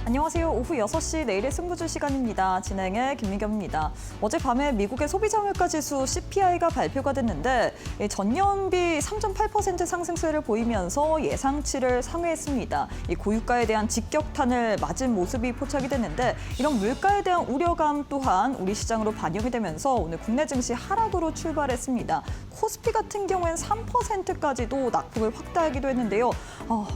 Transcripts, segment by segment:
안녕하세요. 오후 6시 내일의 승부주 시간입니다. 진행의 김미경입니다. 어젯밤에 미국의 소비자 물가 지수 CPI가 발표가 됐는데 전년비 3.8% 상승세를 보이면서 예상치를 상회했습니다. 고유가에 대한 직격탄을 맞은 모습이 포착이 됐는데 이런 물가에 대한 우려감 또한 우리 시장으로 반영이 되면서 오늘 국내 증시 하락으로 출발했습니다. 코스피 같은 경우엔 3%까지도 낙폭을 확대하기도 했는데요.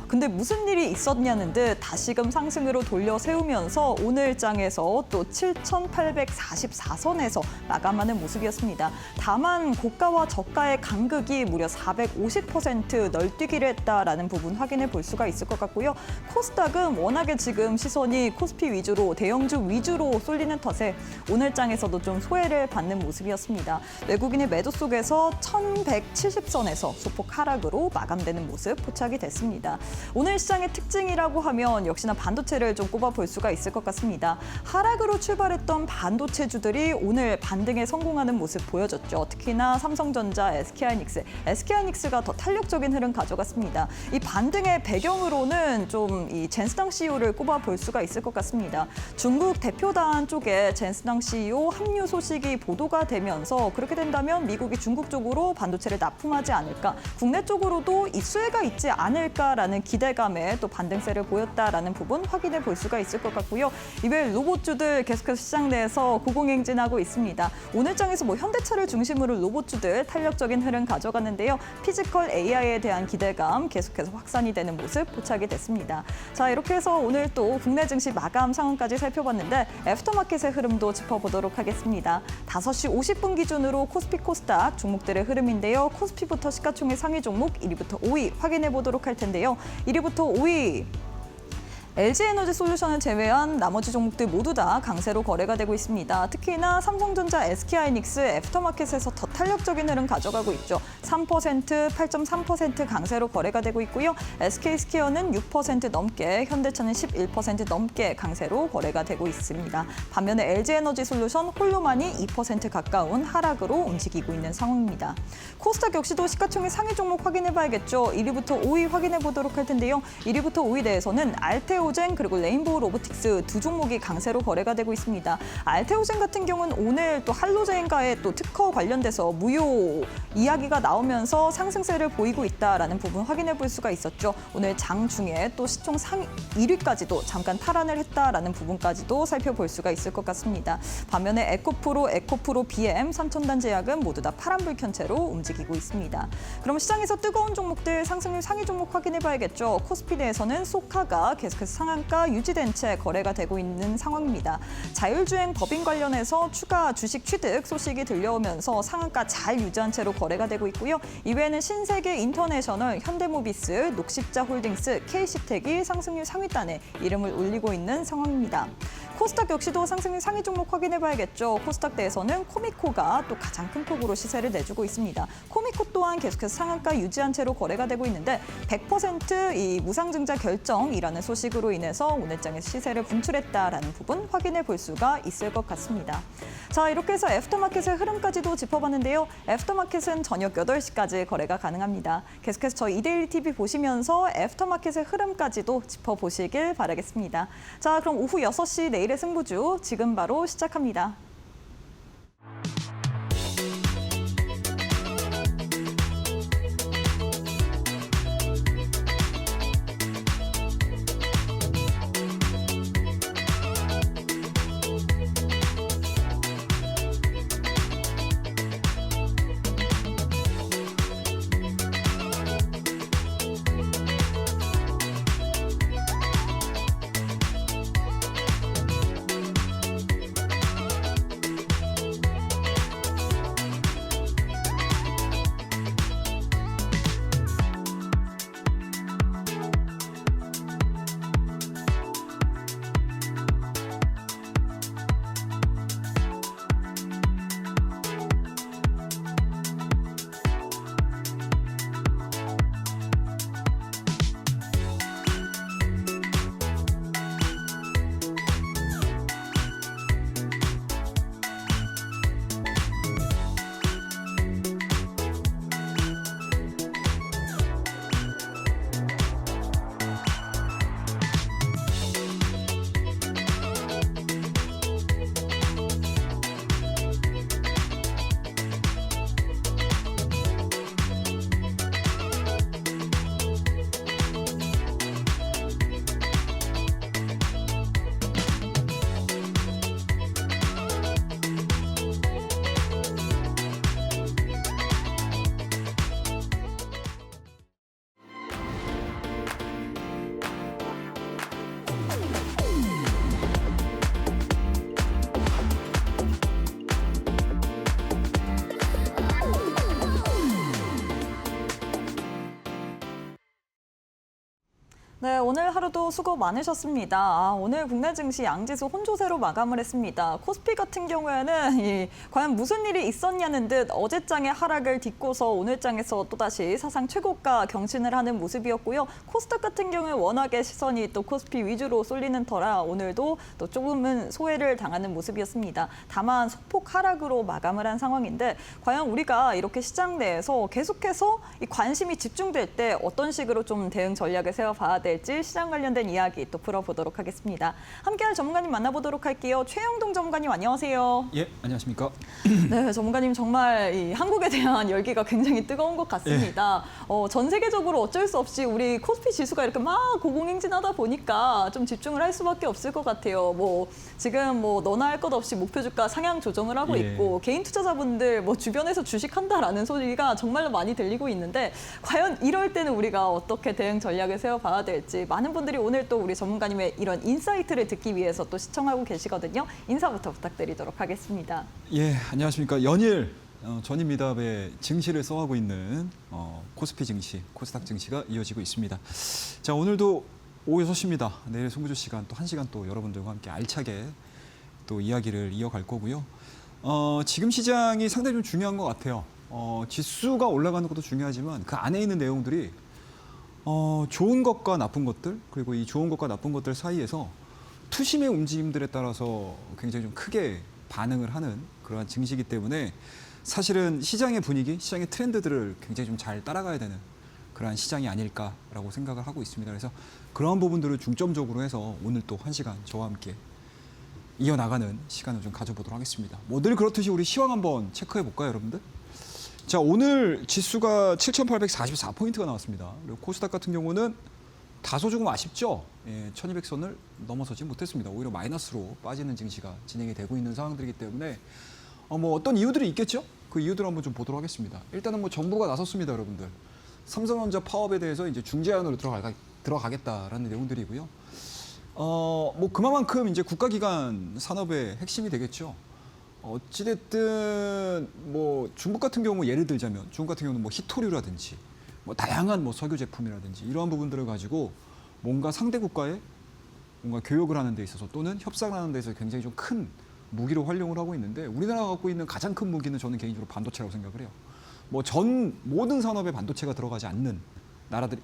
근데 무슨 일이 있었냐는 듯 다시금 상승으로 돌려 세우면서 오늘 장에서 또 7,844선에서 마감하는 모습이었습니다. 다만 고가와 저가의 간극이 무려 450% 널뛰기를 했다라는 부분 확인해 볼 수가 있을 것 같고요. 코스닥은 워낙에 지금 시선이 코스피 위주로 대형주 위주로 쏠리는 탓에 오늘 장에서도 좀 소외를 받는 모습이었습니다. 외국인의 매도 속에서 1,170선에서 소폭 하락으로 마감되는 모습 포착이 됐습니다. 오늘 시장의 특징이라고 하면 역시나 반도체를 좀 꼽아볼 수가 있을 것 같습니다. 하락으로 출발했던 반도체주들이 오늘 반등에 성공하는 모습 보여줬죠. 특히나 삼성전자, SK하이닉스가 더 탄력적인 흐름 가져갔습니다. 이 반등의 배경으로는 좀 이 젠스당 CEO를 꼽아볼 수가 있을 것 같습니다. 중국 대표단 쪽에 젠스당 CEO 합류 소식이 보도가 되면서 그렇게 된다면 미국이 중국 쪽으로 반도체를 납품하지 않을까, 국내 쪽으로도 이 수혜가 있지 않을까라는 기대감에 또 반등세를 보였다라는 부분 확인해 볼 수가 있을 것 같고요. 이외 로봇주들 계속해서 시장 내에서 고공행진하고 있습니다. 오늘 장에서 현대차를 중심으로 로봇주들 탄력적인 흐름 가져갔는데요. 피지컬 AI에 대한 기대감 계속해서 확산이 되는 모습 포착이 됐습니다. 자, 이렇게 해서 오늘 또 국내 증시 마감 상황까지 살펴봤는데 애프터마켓의 흐름도 짚어보도록 하겠습니다. 5시 50분 기준으로 코스피 코스닥 종목들의 흐름인데요. 코스피부터 시가총액 상위 종목 1위부터 5위 확인해 보도록 할 텐데요. 1위부터 5위. LG에너지솔루션을 제외한 나머지 종목들 모두 다 강세로 거래가 되고 있습니다. 특히나 삼성전자, SK하이닉스, 애프터마켓에서 더 탄력적인 흐름 가져가고 있죠. 3%, 8.3% 강세로 거래가 되고 있고요. SK스퀘어는 6% 넘게, 현대차는 11% 넘게 강세로 거래가 되고 있습니다. 반면에 LG에너지솔루션 홀로만이 2% 가까운 하락으로 움직이고 있는 상황입니다. 코스닥 역시도 시가총액 상위 종목 확인해봐야겠죠. 1위부터 5위 확인해보도록 할 텐데요. 1위부터 5위 내에서는 알테오젠 그리고 레인보우 로보틱스 두 종목이 강세로 거래가 되고 있습니다. 알테오젠 같은 경우는 오늘 또 할로젠과의 또 특허 관련돼서 무효 이야기가 나오면서 상승세를 보이고 있다라는 부분 확인해 볼 수가 있었죠. 오늘 장 중에 또 시총 상위 1위까지도 잠깐 탈환을 했다라는 부분까지도 살펴볼 수가 있을 것 같습니다. 반면에 에코프로 BM, 삼천단제약은 모두 다 파란불 켠 채로 움직이고 있습니다. 그럼 시장에서 뜨거운 종목들 상승률 상위 종목 확인해 봐야겠죠. 코스피 내에서는 소카가 계속해서 상한가 유지된 채 거래가 되고 있는 상황입니다. 자율주행 법인 관련해서 추가 주식 취득 소식이 들려오면서 상한가 잘 유지한 채로 거래가 되고 있고요. 이외에는 신세계 인터내셔널, 현대모비스, 녹십자홀딩스, KC텍이 상승률 상위단에 이름을 올리고 있는 상황입니다. 코스닥 역시도 상승률 상위 종목 확인해봐야겠죠. 코스닥 내에서는 코미코가 또 가장 큰 폭으로 시세를 내주고 있습니다. 코미코 또한 계속해서 상한가 유지한 채로 거래가 되고 있는데 100% 이 무상증자 결정이라는 소식으로 인해서 오늘 장에서 시세를 분출했다라는 부분 확인해 볼 수가 있을 것 같습니다. 자, 이렇게 해서 애프터마켓의 흐름까지도 짚어봤는데요. 애프터마켓은 저녁 8시까지 거래가 가능합니다. 계속해서 저희 이데일리 TV 보시면서 애프터마켓의 흐름까지도 짚어보시길 바라겠습니다. 자, 그럼 오후 6시 내일의 승부주 지금 바로 시작합니다. 오늘 하루도 수고 많으셨습니다. 오늘 국내 증시 양지수 혼조세로 마감을 했습니다. 코스피 같은 경우에는 과연 무슨 일이 있었냐는 듯 어제장의 하락을 딛고서 오늘장에서 또다시 사상 최고가 경신을 하는 모습이었고요. 코스닥 같은 경우에 워낙에 시선이 또 코스피 위주로 쏠리는 터라 오늘도 또 조금은 소외를 당하는 모습이었습니다. 다만 소폭 하락으로 마감을 한 상황인데 과연 우리가 이렇게 시장 내에서 계속해서 이 관심이 집중될 때 어떤 식으로 좀 대응 전략을 세워봐야 될지 시장 관련된 이야기 또 풀어보도록 하겠습니다. 함께할 전문가님 만나보도록 할게요. 최영동 전문가님 안녕하세요. 예, 안녕하십니까. 네, 전문가님 정말 이 한국에 대한 열기가 굉장히 뜨거운 것 같습니다. 전 세계적으로 어쩔 수 없이 우리 코스피 지수가 이렇게 막 고공행진하다 보니까 좀 집중을 할 수밖에 없을 것 같아요. 지금 너나 할 것 없이 목표 주가 상향 조정을 하고 있고 개인 투자자분들 주변에서 주식한다라는 소리가 정말로 많이 들리고 있는데 과연 이럴 때는 우리가 어떻게 대응 전략을 세워봐야 될지 많은 분들이 오늘 또 우리 전문가님의 이런 인사이트를 듣기 위해서 또 시청하고 계시거든요. 인사부터 부탁드리도록 하겠습니다. 예, 안녕하십니까. 연일 전임미답의 증시를 써가고 있는 코스피 증시, 코스닥 증시가 이어지고 있습니다. 자, 오늘도 오후 6시입니다. 내일 송구조 시간 또 1시간 또 여러분들과 함께 알차게 또 이야기를 이어갈 거고요. 지금 시장이 상당히 좀 중요한 것 같아요. 지수가 올라가는 것도 중요하지만 그 안에 있는 내용들이 좋은 것과 나쁜 것들, 그리고 이 좋은 것과 나쁜 것들 사이에서 투심의 움직임들에 따라서 굉장히 좀 크게 반응을 하는 그러한 증시이기 때문에 사실은 시장의 분위기, 시장의 트렌드들을 굉장히 좀 잘 따라가야 되는 그러한 시장이 아닐까라고 생각을 하고 있습니다. 그래서 그러한 부분들을 중점적으로 해서 오늘 또 1시간 저와 함께 이어나가는 시간을 좀 가져보도록 하겠습니다. 늘 그렇듯이 우리 시황 한번 체크해 볼까요, 여러분들? 자, 오늘 지수가 7,844포인트가 나왔습니다. 그리고 코스닥 같은 경우는 다소 조금 아쉽죠. 1200선을 넘어서지 못했습니다. 오히려 마이너스로 빠지는 증시가 진행이 되고 있는 상황들이기 때문에 어떤 이유들이 있겠죠? 그 이유들을 한번 좀 보도록 하겠습니다. 일단은 정부가 나섰습니다, 여러분들. 삼성전자 파업에 대해서 이제 중재안으로 들어가겠다라는 내용들이고요. 그만큼 이제 국가기관 산업의 핵심이 되겠죠. 어찌됐든 중국 같은 경우 예를 들자면 중국 같은 경우는 히토류라든지 다양한 석유 제품이라든지 이러한 부분들을 가지고 뭔가 상대 국가에 뭔가 교역을 하는 데 있어서 또는 협상을 하는 데 있어서 굉장히 좀 큰 무기로 활용을 하고 있는데 우리나라가 갖고 있는 가장 큰 무기는 저는 개인적으로 반도체라고 생각을 해요. 모든 산업에 반도체가 들어가지 않는 나라들이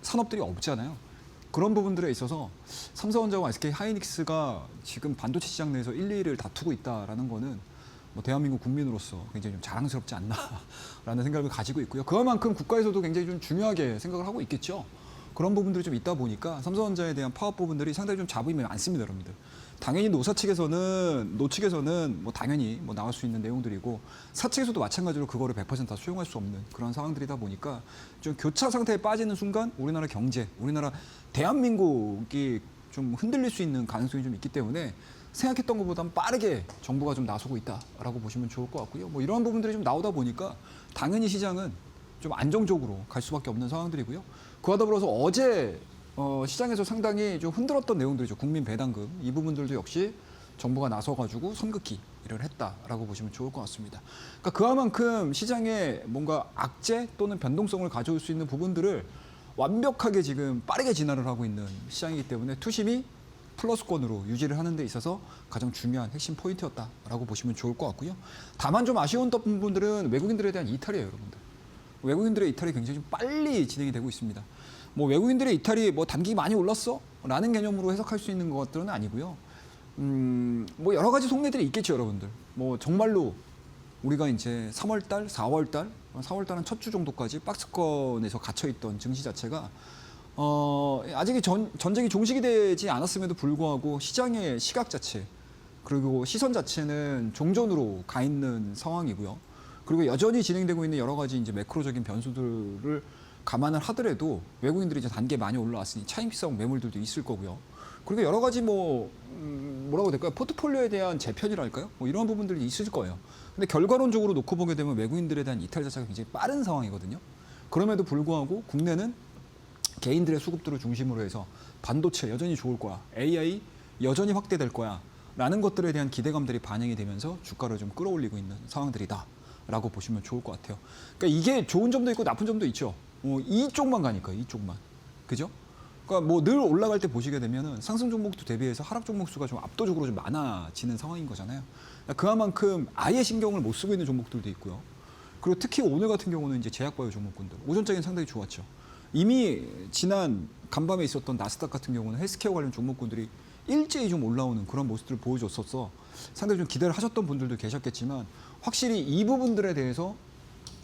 산업들이 없잖아요. 그런 부분들에 있어서 삼성전자와 SK 하이닉스가 지금 반도체 시장 내에서 1, 2위를 다투고 있다라는 거는 대한민국 국민으로서 굉장히 좀 자랑스럽지 않나라는 생각을 가지고 있고요. 그만큼 국가에서도 굉장히 좀 중요하게 생각을 하고 있겠죠. 그런 부분들이 좀 있다 보니까 삼성전자에 대한 파업 부분들이 상당히 좀 잡음이 많습니다, 여러분들. 당연히 노 측에서는 당연히 나올 수 있는 내용들이고 사측에서도 마찬가지로 그거를 100% 다 수용할 수 없는 그런 상황들이다 보니까 좀 교차 상태에 빠지는 순간 우리나라 경제, 우리나라 대한민국이 좀 흔들릴 수 있는 가능성이 좀 있기 때문에 생각했던 것보다 빠르게 정부가 좀 나서고 있다라고 보시면 좋을 것 같고요. 이런 부분들이 좀 나오다 보니까 당연히 시장은 좀 안정적으로 갈 수밖에 없는 상황들이고요. 그와 더불어서 어제 시장에서 상당히 좀 흔들었던 내용들이죠. 국민 배당금 이 부분들도 역시 정부가 나서가지고 선긋기를 했다라고 보시면 좋을 것 같습니다. 그러니까 그만큼 시장에 뭔가 악재 또는 변동성을 가져올 수 있는 부분들을 완벽하게 지금 빠르게 진화를 하고 있는 시장이기 때문에 투심이 플러스권으로 유지를 하는 데 있어서 가장 중요한 핵심 포인트였다라고 보시면 좋을 것 같고요. 다만 좀 아쉬운 부분들은 외국인들에 대한 이탈이에요, 여러분들. 외국인들의 이탈이 굉장히 좀 빨리 진행이 되고 있습니다. 외국인들의 이탈이 단기 많이 올랐어? 라는 개념으로 해석할 수 있는 것들은 아니고요. 여러 가지 속내들이 있겠죠, 여러분들. 정말로 우리가 이제 3월달, 4월달은 첫 주 정도까지 박스권에서 갇혀있던 증시 자체가 아직 전쟁이 종식이 되지 않았음에도 불구하고 시장의 시각 자체 그리고 시선 자체는 종전으로 가 있는 상황이고요. 그리고 여전히 진행되고 있는 여러 가지 이제 매크로적인 변수들을 감안을 하더라도 외국인들이 이제 단계 많이 올라왔으니 차익성 매물들도 있을 거고요. 그리고 여러 가지 뭐라고 될까요? 포트폴리오에 대한 재편이랄까요? 이런 부분들이 있을 거예요. 근데 결과론적으로 놓고 보게 되면 외국인들에 대한 이탈 자체가 굉장히 빠른 상황이거든요. 그럼에도 불구하고 국내는 개인들의 수급들을 중심으로 해서 반도체 여전히 좋을 거야, AI 여전히 확대될 거야 라는 것들에 대한 기대감들이 반영이 되면서 주가를 좀 끌어올리고 있는 상황들이다 라고 보시면 좋을 것 같아요. 그러니까 이게 좋은 점도 있고 나쁜 점도 있죠. 이쪽만 가니까, 이쪽만. 그죠? 그러니까 뭐 늘 올라갈 때 보시게 되면은 상승 종목도 대비해서 하락 종목 수가 좀 압도적으로 좀 많아지는 상황인 거잖아요. 그만큼 아예 신경을 못 쓰고 있는 종목들도 있고요. 그리고 특히 오늘 같은 경우는 이제 제약바이오 종목군들 오전장에는 상당히 좋았죠. 이미 지난 간밤에 있었던 나스닥 같은 경우는 헬스케어 관련 종목군들이 일제히 좀 올라오는 그런 모습들을 보여줬었어. 상당히 좀 기대를 하셨던 분들도 계셨겠지만 확실히 이 부분들에 대해서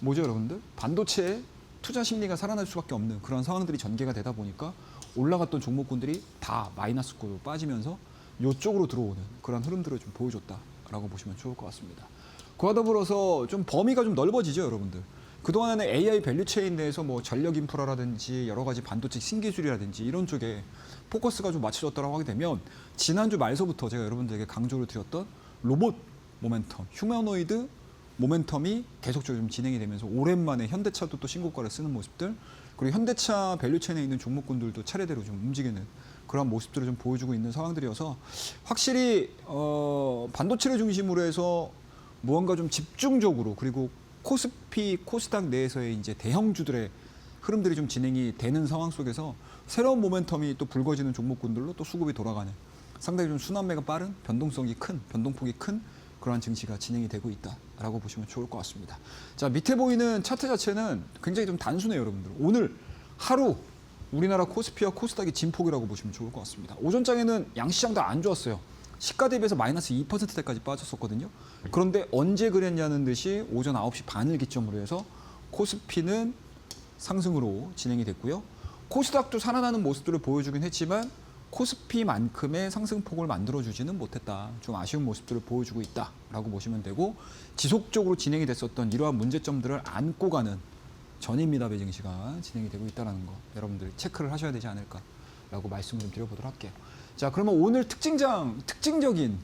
뭐죠, 여러분들? 반도체에 투자 심리가 살아날 수밖에 없는 그런 상황들이 전개가 되다 보니까 올라갔던 종목군들이 다 마이너스로 빠지면서 이쪽으로 들어오는 그런 흐름들을 좀 보여줬다라고 보시면 좋을 것 같습니다. 그와 더불어서 좀 범위가 좀 넓어지죠, 여러분들. 그동안에는 AI 밸류체인 내에서 뭐 전력 인프라라든지 여러 가지 반도체 신기술이라든지 이런 쪽에 포커스가 좀 맞춰졌다고 하게 되면 지난주 말서부터 제가 여러분들에게 강조를 드렸던 로봇 모멘텀, 휴머노이드 모멘텀이 계속적으로 좀 진행이 되면서 오랜만에 현대차도 또 신고가를 쓰는 모습들, 그리고 현대차 밸류체인에 있는 종목군들도 차례대로 좀 움직이는 그런 모습들을 좀 보여주고 있는 상황들이어서 확실히 반도체를 중심으로 해서 무언가 좀 집중적으로 그리고 코스피, 코스닥 내에서의 이제 대형주들의 흐름들이 좀 진행이 되는 상황 속에서 새로운 모멘텀이 또 불거지는 종목군들로 또 수급이 돌아가는 상당히 좀 순환매가 빠른 변동성이 큰, 변동폭이 큰 그러한 증시가 진행이 되고 있다라고 보시면 좋을 것 같습니다. 자, 밑에 보이는 차트 자체는 굉장히 좀 단순해요, 여러분들. 오늘 하루 우리나라 코스피와 코스닥이 진폭이라고 보시면 좋을 것 같습니다. 오전장에는 양시장 다 안 좋았어요. 시가 대비해서 마이너스 2%대까지 빠졌었거든요. 그런데 언제 그랬냐는 듯이 오전 9시 반을 기점으로 해서 코스피는 상승으로 진행이 됐고요. 코스닥도 살아나는 모습들을 보여주긴 했지만 코스피만큼의 상승폭을 만들어주지는 못했다. 좀 아쉬운 모습들을 보여주고 있다라고 보시면 되고 지속적으로 진행이 됐었던 이러한 문제점들을 안고 가는 전입니다. 배증시가 진행이 되고 있다는 거 여러분들이 체크를 하셔야 되지 않을까라고 말씀을 좀 드려보도록 할게요. 자, 그러면 오늘 특징적인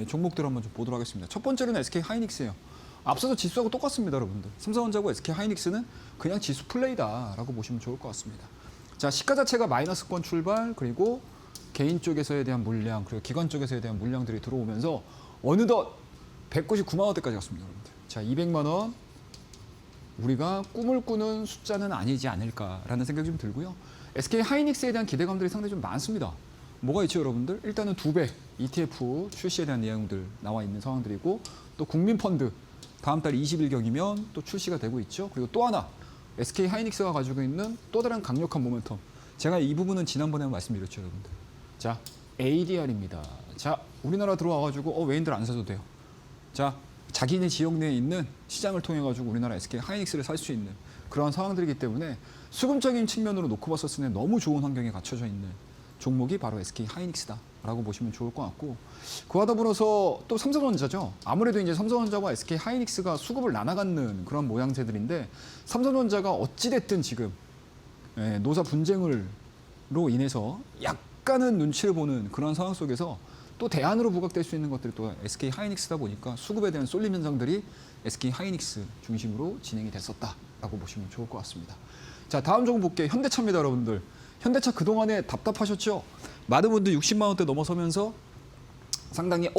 종목들을 한번 좀 보도록 하겠습니다. 첫 번째로는 SK 하이닉스예요. 앞서서 지수하고 똑같습니다, 여러분들. 삼성전자고 SK 하이닉스는 그냥 지수 플레이다라고 보시면 좋을 것 같습니다. 자, 시가 자체가 마이너스권 출발, 그리고 개인 쪽에서에 대한 물량, 그리고 기관 쪽에서에 대한 물량들이 들어오면서 어느덧 199만 원대까지 갔습니다, 여러분들. 자, 200만 원 우리가 꿈을 꾸는 숫자는 아니지 않을까라는 생각이 좀 들고요. SK 하이닉스에 대한 기대감들이 상당히 좀 많습니다. 뭐가 있죠, 여러분들? 일단은 2배 ETF 출시에 대한 내용들 나와 있는 상황들이고, 또 국민펀드 다음 달 20일경이면 또 출시가 되고 있죠. 그리고 또 하나 SK 하이닉스가 가지고 있는 또 다른 강력한 모멘텀. 제가 이 부분은 지난번에 말씀드렸죠, 여러분들. 자, ADR입니다. 자, 우리나라 들어와가지고 외인들 안 사도 돼요. 자, 자기네 지역 내에 있는 시장을 통해 가지고 우리나라 SK 하이닉스를 살 수 있는 그러한 상황들이기 때문에 수급적인 측면으로 놓고 봤었을 때 너무 좋은 환경에 갖춰져 있는 종목이 바로 SK 하이닉스다라고 보시면 좋을 것 같고, 그와 더불어서 또 삼성전자죠. 아무래도 이제 삼성전자와 SK 하이닉스가 수급을 나눠 갖는 그런 모양새들인데, 삼성전자가 어찌 됐든 지금 노사 분쟁으로 인해서 약간은 눈치를 보는 그런 상황 속에서 또 대안으로 부각될 수 있는 것들이 또 SK 하이닉스다 보니까 수급에 대한 쏠림 현상들이 SK 하이닉스 중심으로 진행이 됐었다라고 보시면 좋을 것 같습니다. 자, 다음 종목 볼게요. 현대차입니다, 여러분들. 현대차 그동안에 답답하셨죠? 많은 분들 60만 원대 넘어서면서 상당히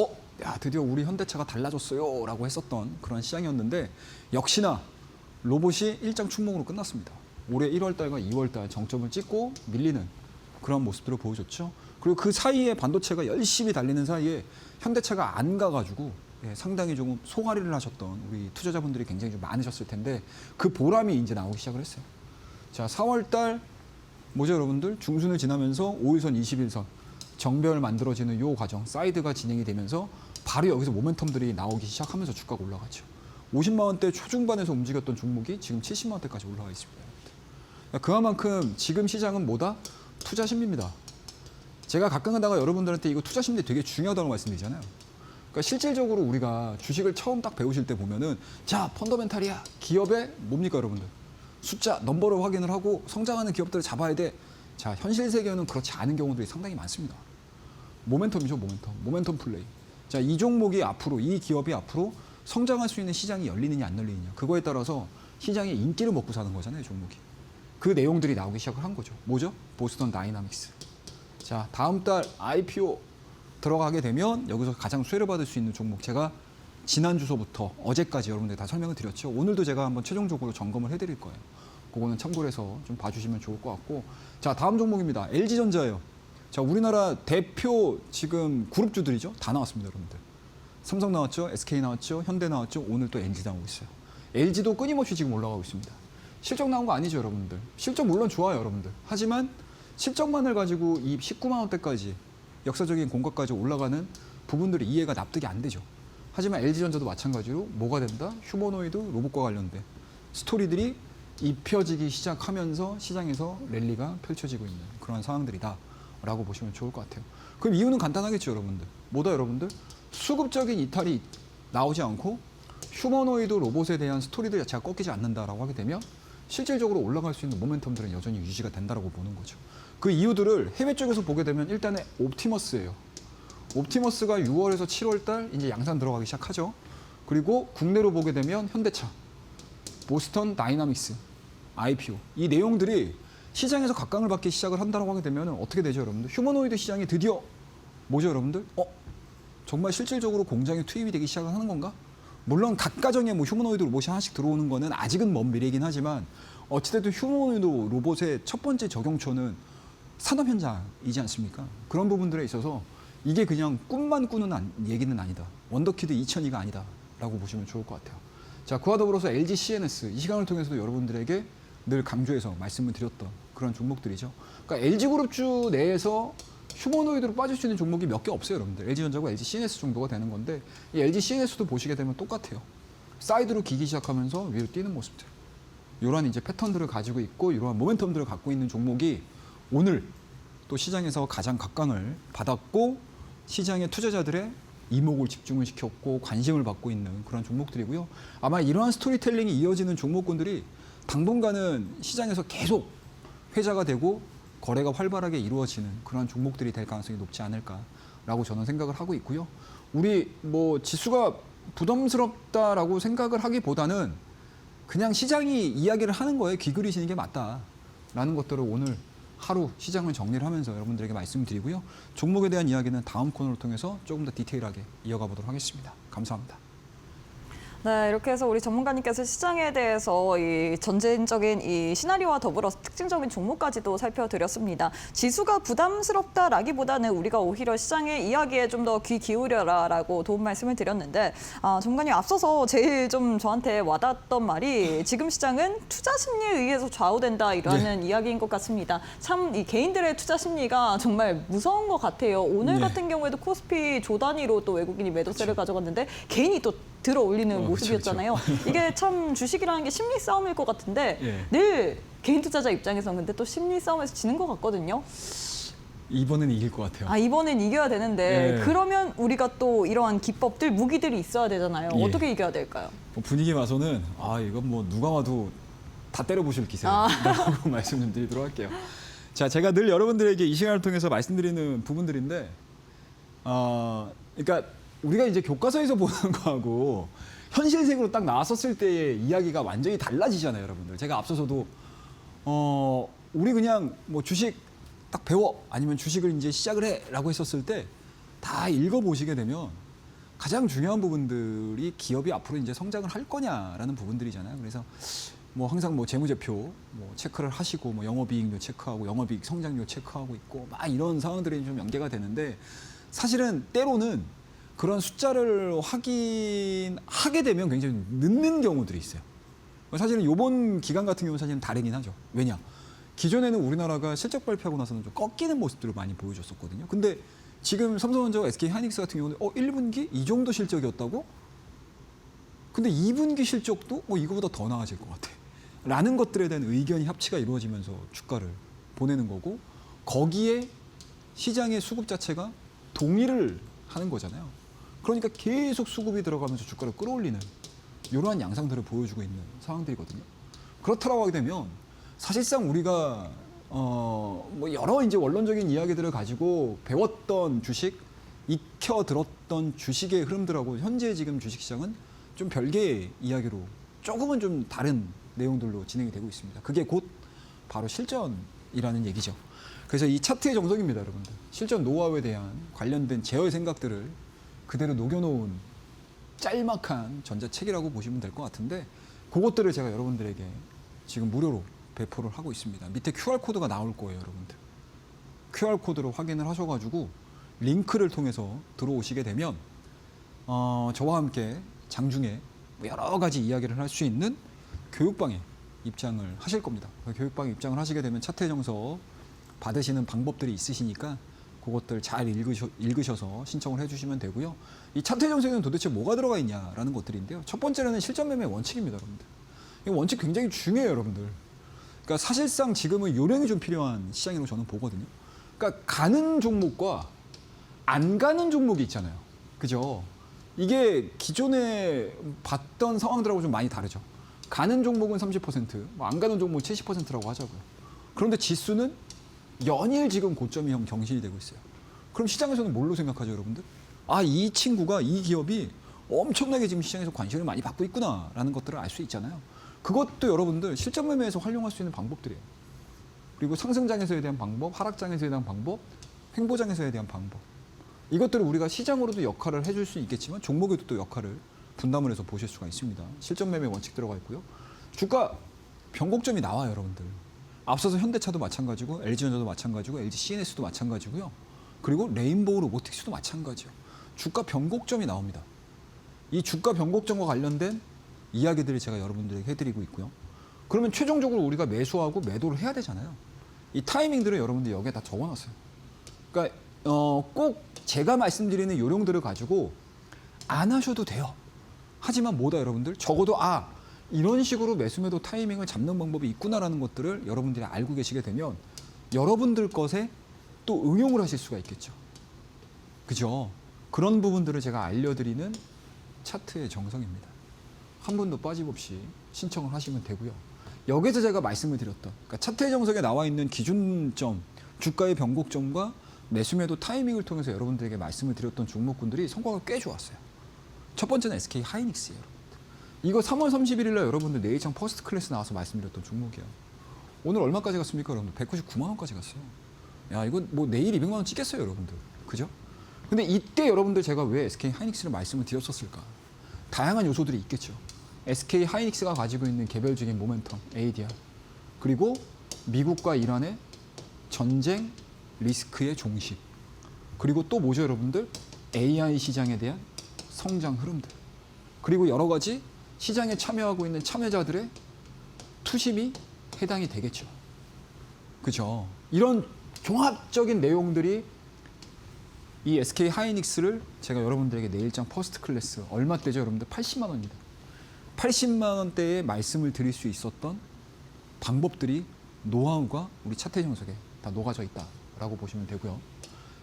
야, 드디어 우리 현대차가 달라졌어요 라고 했었던 그런 시장이었는데, 역시나 로봇이 일장 축목으로 끝났습니다. 올해 1월달과 2월달 정점을 찍고 밀리는 그런 모습들을 보여줬죠. 그리고 그 사이에 반도체가 열심히 달리는 사이에 현대차가 안 가가지고 상당히 조금 소화리를 하셨던 우리 투자자분들이 굉장히 좀 많으셨을 텐데, 그 보람이 이제 나오기 시작을 했어요. 자, 4월달 뭐죠, 여러분들? 중순을 지나면서 5일선, 21선 정배열 만들어지는 요 과정, 사이드가 진행이 되면서 바로 여기서 모멘텀들이 나오기 시작하면서 주가가 올라가죠. 50만 원대 초중반에서 움직였던 종목이 지금 70만 원대까지 올라가 있습니다. 그만큼 지금 시장은 뭐다? 투자 심리입니다. 제가 가끔 가다가 여러분들한테 이거 투자 심리 되게 중요하다고 말씀드리잖아요. 그러니까 실질적으로 우리가 주식을 처음 딱 배우실 때 보면은, 자, 펀더멘탈이야. 기업의 뭡니까, 여러분들? 숫자, 넘버를 확인을 하고 성장하는 기업들을 잡아야 돼. 자, 현실 세계는 그렇지 않은 경우들이 상당히 많습니다. 모멘텀이죠, 모멘텀 플레이. 자, 이 종목이 앞으로, 이 기업이 앞으로 성장할 수 있는 시장이 열리느냐 안 열리느냐, 그거에 따라서 시장의 인기를 먹고 사는 거잖아요, 종목이. 그 내용들이 나오기 시작을 한 거죠. 뭐죠? 보스턴 다이나믹스. 자, 다음 달 IPO 들어가게 되면 여기서 가장 수혜를 받을 수 있는 종목, 제가 지난 주소부터 어제까지 여러분들 다 설명을 드렸죠. 오늘도 제가 한번 최종적으로 점검을 해드릴 거예요. 그거는 참고를 해서 좀 봐주시면 좋을 것 같고. 자, 다음 종목입니다. LG전자예요. 자, 우리나라 대표 지금 그룹주들이죠. 다 나왔습니다, 여러분들. 삼성 나왔죠, SK 나왔죠, 현대 나왔죠. 오늘 또 LG 나오고 있어요. LG도 끊임없이 지금 올라가고 있습니다. 실적 나온 거 아니죠, 여러분들. 실적 물론 좋아요, 여러분들. 하지만 실적만을 가지고 이 19만 원대까지 역사적인 공가까지 올라가는 부분들이 이해가 납득이 안 되죠. 하지만 LG전자도 마찬가지로 뭐가 된다? 휴머노이드 로봇과 관련된 스토리들이 입혀지기 시작하면서 시장에서 랠리가 펼쳐지고 있는 그런 상황들이다라고 보시면 좋을 것 같아요. 그럼 이유는 간단하겠죠, 여러분들. 뭐다, 여러분들? 수급적인 이탈이 나오지 않고 휴머노이드 로봇에 대한 스토리들 자체가 꺾이지 않는다라고 하게 되면 실질적으로 올라갈 수 있는 모멘텀들은 여전히 유지가 된다라고 보는 거죠. 그 이유들을 해외 쪽에서 보게 되면 일단은 옵티머스예요. 옵티머스가 6월에서 7월 달 이제 양산 들어가기 시작하죠. 그리고 국내로 보게 되면 현대차, 보스턴 다이나믹스, IPO 이 내용들이 시장에서 각광을 받기 시작을 한다고 하게 되면 어떻게 되죠, 여러분들? 휴머노이드 시장이 드디어 뭐죠, 여러분들? 정말 실질적으로 공장에 투입이 되기 시작을 하는 건가? 물론 각 가정에 뭐 휴머노이드 로봇이 하나씩 들어오는 거는 아직은 먼 미래이긴 하지만 어찌됐든 휴머노이드 로봇의 첫 번째 적용처는 산업 현장이지 않습니까? 그런 부분들에 있어서 이게 그냥 꿈만 꾸는 얘기는 아니다. 원더키드 2002가 아니다라고 보시면 좋을 것 같아요. 자, 그와 더불어서 LG CNS 이 시간을 통해서도 여러분들에게 늘 강조해서 말씀을 드렸던 그런 종목들이죠. 그러니까 LG그룹주 내에서 휴머노이드로 빠질 수 있는 종목이 몇 개 없어요, 여러분들. LG전자고 LG CNS 정도가 되는 건데 이 LG CNS도 보시게 되면 똑같아요. 사이드로 기기 시작하면서 위로 뛰는 모습들. 이러한 이제 패턴들을 가지고 있고 이러한 모멘텀들을 갖고 있는 종목이 오늘 또 시장에서 가장 각광을 받았고 시장의 투자자들의 이목을 집중을 시켰고 관심을 받고 있는 그런 종목들이고요. 아마 이러한 스토리텔링이 이어지는 종목군들이 당분간은 시장에서 계속 회자가 되고 거래가 활발하게 이루어지는 그런 종목들이 될 가능성이 높지 않을까라고 저는 생각을 하고 있고요. 우리 뭐 지수가 부담스럽다라고 생각을 하기보다는 그냥 시장이 이야기를 하는 거에 귀 기울이시는 게 맞다라는 것들을 오늘 하루 시장을 정리를 하면서 여러분들에게 말씀드리고요. 종목에 대한 이야기는 다음 코너를 통해서 조금 더 디테일하게 이어가 보도록 하겠습니다. 감사합니다. 네, 이렇게 해서 우리 전문가님께서 시장에 대해서 이 전쟁적인 이 시나리오와 더불어 특징적인 종목까지도 살펴드렸습니다. 지수가 부담스럽다라기보다는 우리가 오히려 시장의 이야기에 좀 더 귀 기울여라라고 도움 말씀을 드렸는데 전문가님 앞서서 제일 좀 저한테 와닿았던 말이 지금 시장은 투자 심리에 의해서 좌우된다 이라는 이야기인 것 같습니다. 참 이 개인들의 투자 심리가 정말 무서운 것 같아요. 오늘 같은 경우에도 코스피 조 단위로 또 외국인이 매도세를 가져갔는데 개인이 또 들어 올리는 모습이었잖아요. 이게 참 주식이라는 게 심리 싸움일 것 같은데 늘 개인 투자자 입장에서는 근데 또 심리 싸움에서 지는 것 같거든요. 이번엔 이길 것 같아요. 이번엔 이겨야 되는데 그러면 우리가 또 이러한 기법들, 무기들이 있어야 되잖아요. 어떻게 이겨야 될까요? 분위기 봐서는 이건 뭐 누가 와도 다 때려부실 기세라고 말씀 좀 드리도록 할게요. 자, 제가 늘 여러분들에게 이 시간을 통해서 말씀드리는 부분들인데 그러니까 우리가 이제 교과서에서 보는 거하고 현실생으로 딱 나왔었을 때의 이야기가 완전히 달라지잖아요, 여러분들. 제가 앞서서도 우리 그냥 뭐 주식 딱 배워 아니면 주식을 이제 시작을 해라고 했었을 때 다 읽어보시게 되면 가장 중요한 부분들이 기업이 앞으로 이제 성장을 할 거냐라는 부분들이잖아요. 그래서 뭐 항상 뭐 재무제표 뭐 체크를 하시고 뭐 영업이익률 체크하고 영업이익 성장률 체크하고 있고 막 이런 상황들이 좀 연계가 되는데 사실은 때로는 그런 숫자를 확인하게 되면 굉장히 늦는 경우들이 있어요. 사실은 이번 기간 같은 경우는 사실은 다르긴 하죠. 왜냐? 기존에는 우리나라가 실적 발표하고 나서는 좀 꺾이는 모습들을 많이 보여줬었거든요. 근데 지금 삼성전자와 SK하이닉스 같은 경우는 1분기 이 정도 실적이었다고? 근데 2분기 실적도 이거보다 더 나아질 것 같아. 라는 것들에 대한 의견이 합치가 이루어지면서 주가를 보내는 거고 거기에 시장의 수급 자체가 동의를 하는 거잖아요. 그러니까 계속 수급이 들어가면서 주가를 끌어올리는 이러한 양상들을 보여주고 있는 상황들이거든요. 그렇다라고 하게 되면 사실상 우리가 뭐 여러 이제 원론적인 이야기들을 가지고 배웠던 주식, 익혀 들었던 주식의 흐름들하고 현재 지금 주식시장은 좀 별개의 이야기로 조금은 좀 다른 내용들로 진행이 되고 있습니다. 그게 곧 바로 실전이라는 얘기죠. 그래서 이 차트의 정석입니다, 여러분들. 실전 노하우에 대한 관련된 제어의 생각들을 그대로 녹여놓은 짤막한 전자책이라고 보시면 될 것 같은데 그것들을 제가 여러분들에게 지금 무료로 배포를 하고 있습니다. 밑에 QR코드가 나올 거예요, 여러분들. QR코드로 확인을 하셔가지고 링크를 통해서 들어오시게 되면 저와 함께 장중에 여러 가지 이야기를 할 수 있는 교육방에 입장을 하실 겁니다. 교육방에 입장을 하시게 되면 차트 정서 받으시는 방법들이 있으시니까 그것들 잘 읽으셔서 신청을 해주시면 되고요. 이 차트 정석에는 도대체 뭐가 들어가 있냐라는 것들인데요. 첫 번째는 실전 매매 원칙입니다, 여러분들. 이 원칙 굉장히 중요해요, 여러분들. 그러니까 사실상 지금은 요령이 좀 필요한 시장이라고 저는 보거든요. 그러니까 가는 종목과 안 가는 종목이 있잖아요. 그죠? 이게 기존에 봤던 상황들하고 좀 많이 다르죠. 가는 종목은 30%, 안 가는 종목은 70%라고 하자고요. 그런데 지수는 연일 지금 고점이 경신이 되고 있어요. 그럼 시장에서는 뭘로 생각하죠, 여러분들? 아, 이 친구가, 이 기업이 엄청나게 지금 시장에서 관심을 많이 받고 있구나라는 것들을 알 수 있잖아요. 그것도 여러분들 실전 매매에서 활용할 수 있는 방법들이에요. 그리고 상승장에서에 대한 방법, 하락장에서에 대한 방법, 횡보장에서에 대한 방법. 이것들을 우리가 시장으로도 역할을 해줄 수 있겠지만 종목에도 또 역할을 분담을 해서 보실 수가 있습니다. 실전 매매 원칙 들어가 있고요. 주가 변곡점이 나와요, 여러분들. 앞서서 현대차도 마찬가지고 LG전자도 마찬가지고 LG CNS도 마찬가지고요. 그리고 레인보우 로보틱스도 마찬가지예요. 주가 변곡점이 나옵니다. 이 주가 변곡점과 관련된 이야기들을 제가 여러분들에게 해드리고 있고요. 그러면 최종적으로 우리가 매수하고 매도를 해야 되잖아요. 이 타이밍들을 여러분들이 여기에 다 적어놨어요. 그러니까 꼭 제가 말씀드리는 요령들을 가지고 안 하셔도 돼요. 하지만 뭐다 여러분들? 적어도 이런 식으로 매수 매도 타이밍을 잡는 방법이 있구나라는 것들을 여러분들이 알고 계시게 되면 여러분들 것에 또 응용을 하실 수가 있겠죠. 그죠? 그런 부분들을 제가 알려드리는 차트의 정성입니다. 한 분도 빠짐없이 신청을 하시면 되고요. 여기서 제가 말씀을 드렸던 그러니까 차트의 정석에 나와 있는 기준점, 주가의 변곡점과 매수 매도 타이밍을 통해서 여러분들에게 말씀을 드렸던 종목군들이 성과가 꽤 좋았어요. 첫 번째는 SK 하이닉스예요. 이거 3월 31일 날 여러분들 내일장 퍼스트 클래스 나와서 말씀드렸던 종목이에요. 오늘 얼마까지 갔습니까, 여러분들? 199만 원까지 갔어요. 야, 이거 뭐 내일 200만 원 찍겠어요, 여러분들. 그죠? 근데 이때 여러분들 제가 왜 SK 하이닉스를 말씀을 드렸었을까? 다양한 요소들이 있겠죠. SK 하이닉스가 가지고 있는 개별적인 모멘텀, ADR. 그리고 미국과 이란의 전쟁 리스크의 종식. 그리고 또 뭐죠, 여러분들? AI 시장에 대한 성장 흐름들. 그리고 여러 가지 시장에 참여하고 있는 참여자들의 투심이 해당이 되겠죠. 그죠? 이런 종합적인 내용들이 이 SK 하이닉스를 제가 여러분들에게 내일장 퍼스트 클래스 얼마대죠, 여러분들? 80만 원입니다. 80만 원대에 말씀을 드릴 수 있었던 방법들이 노하우가 우리 차트 정석에 다 녹아져 있다라고 보시면 되고요.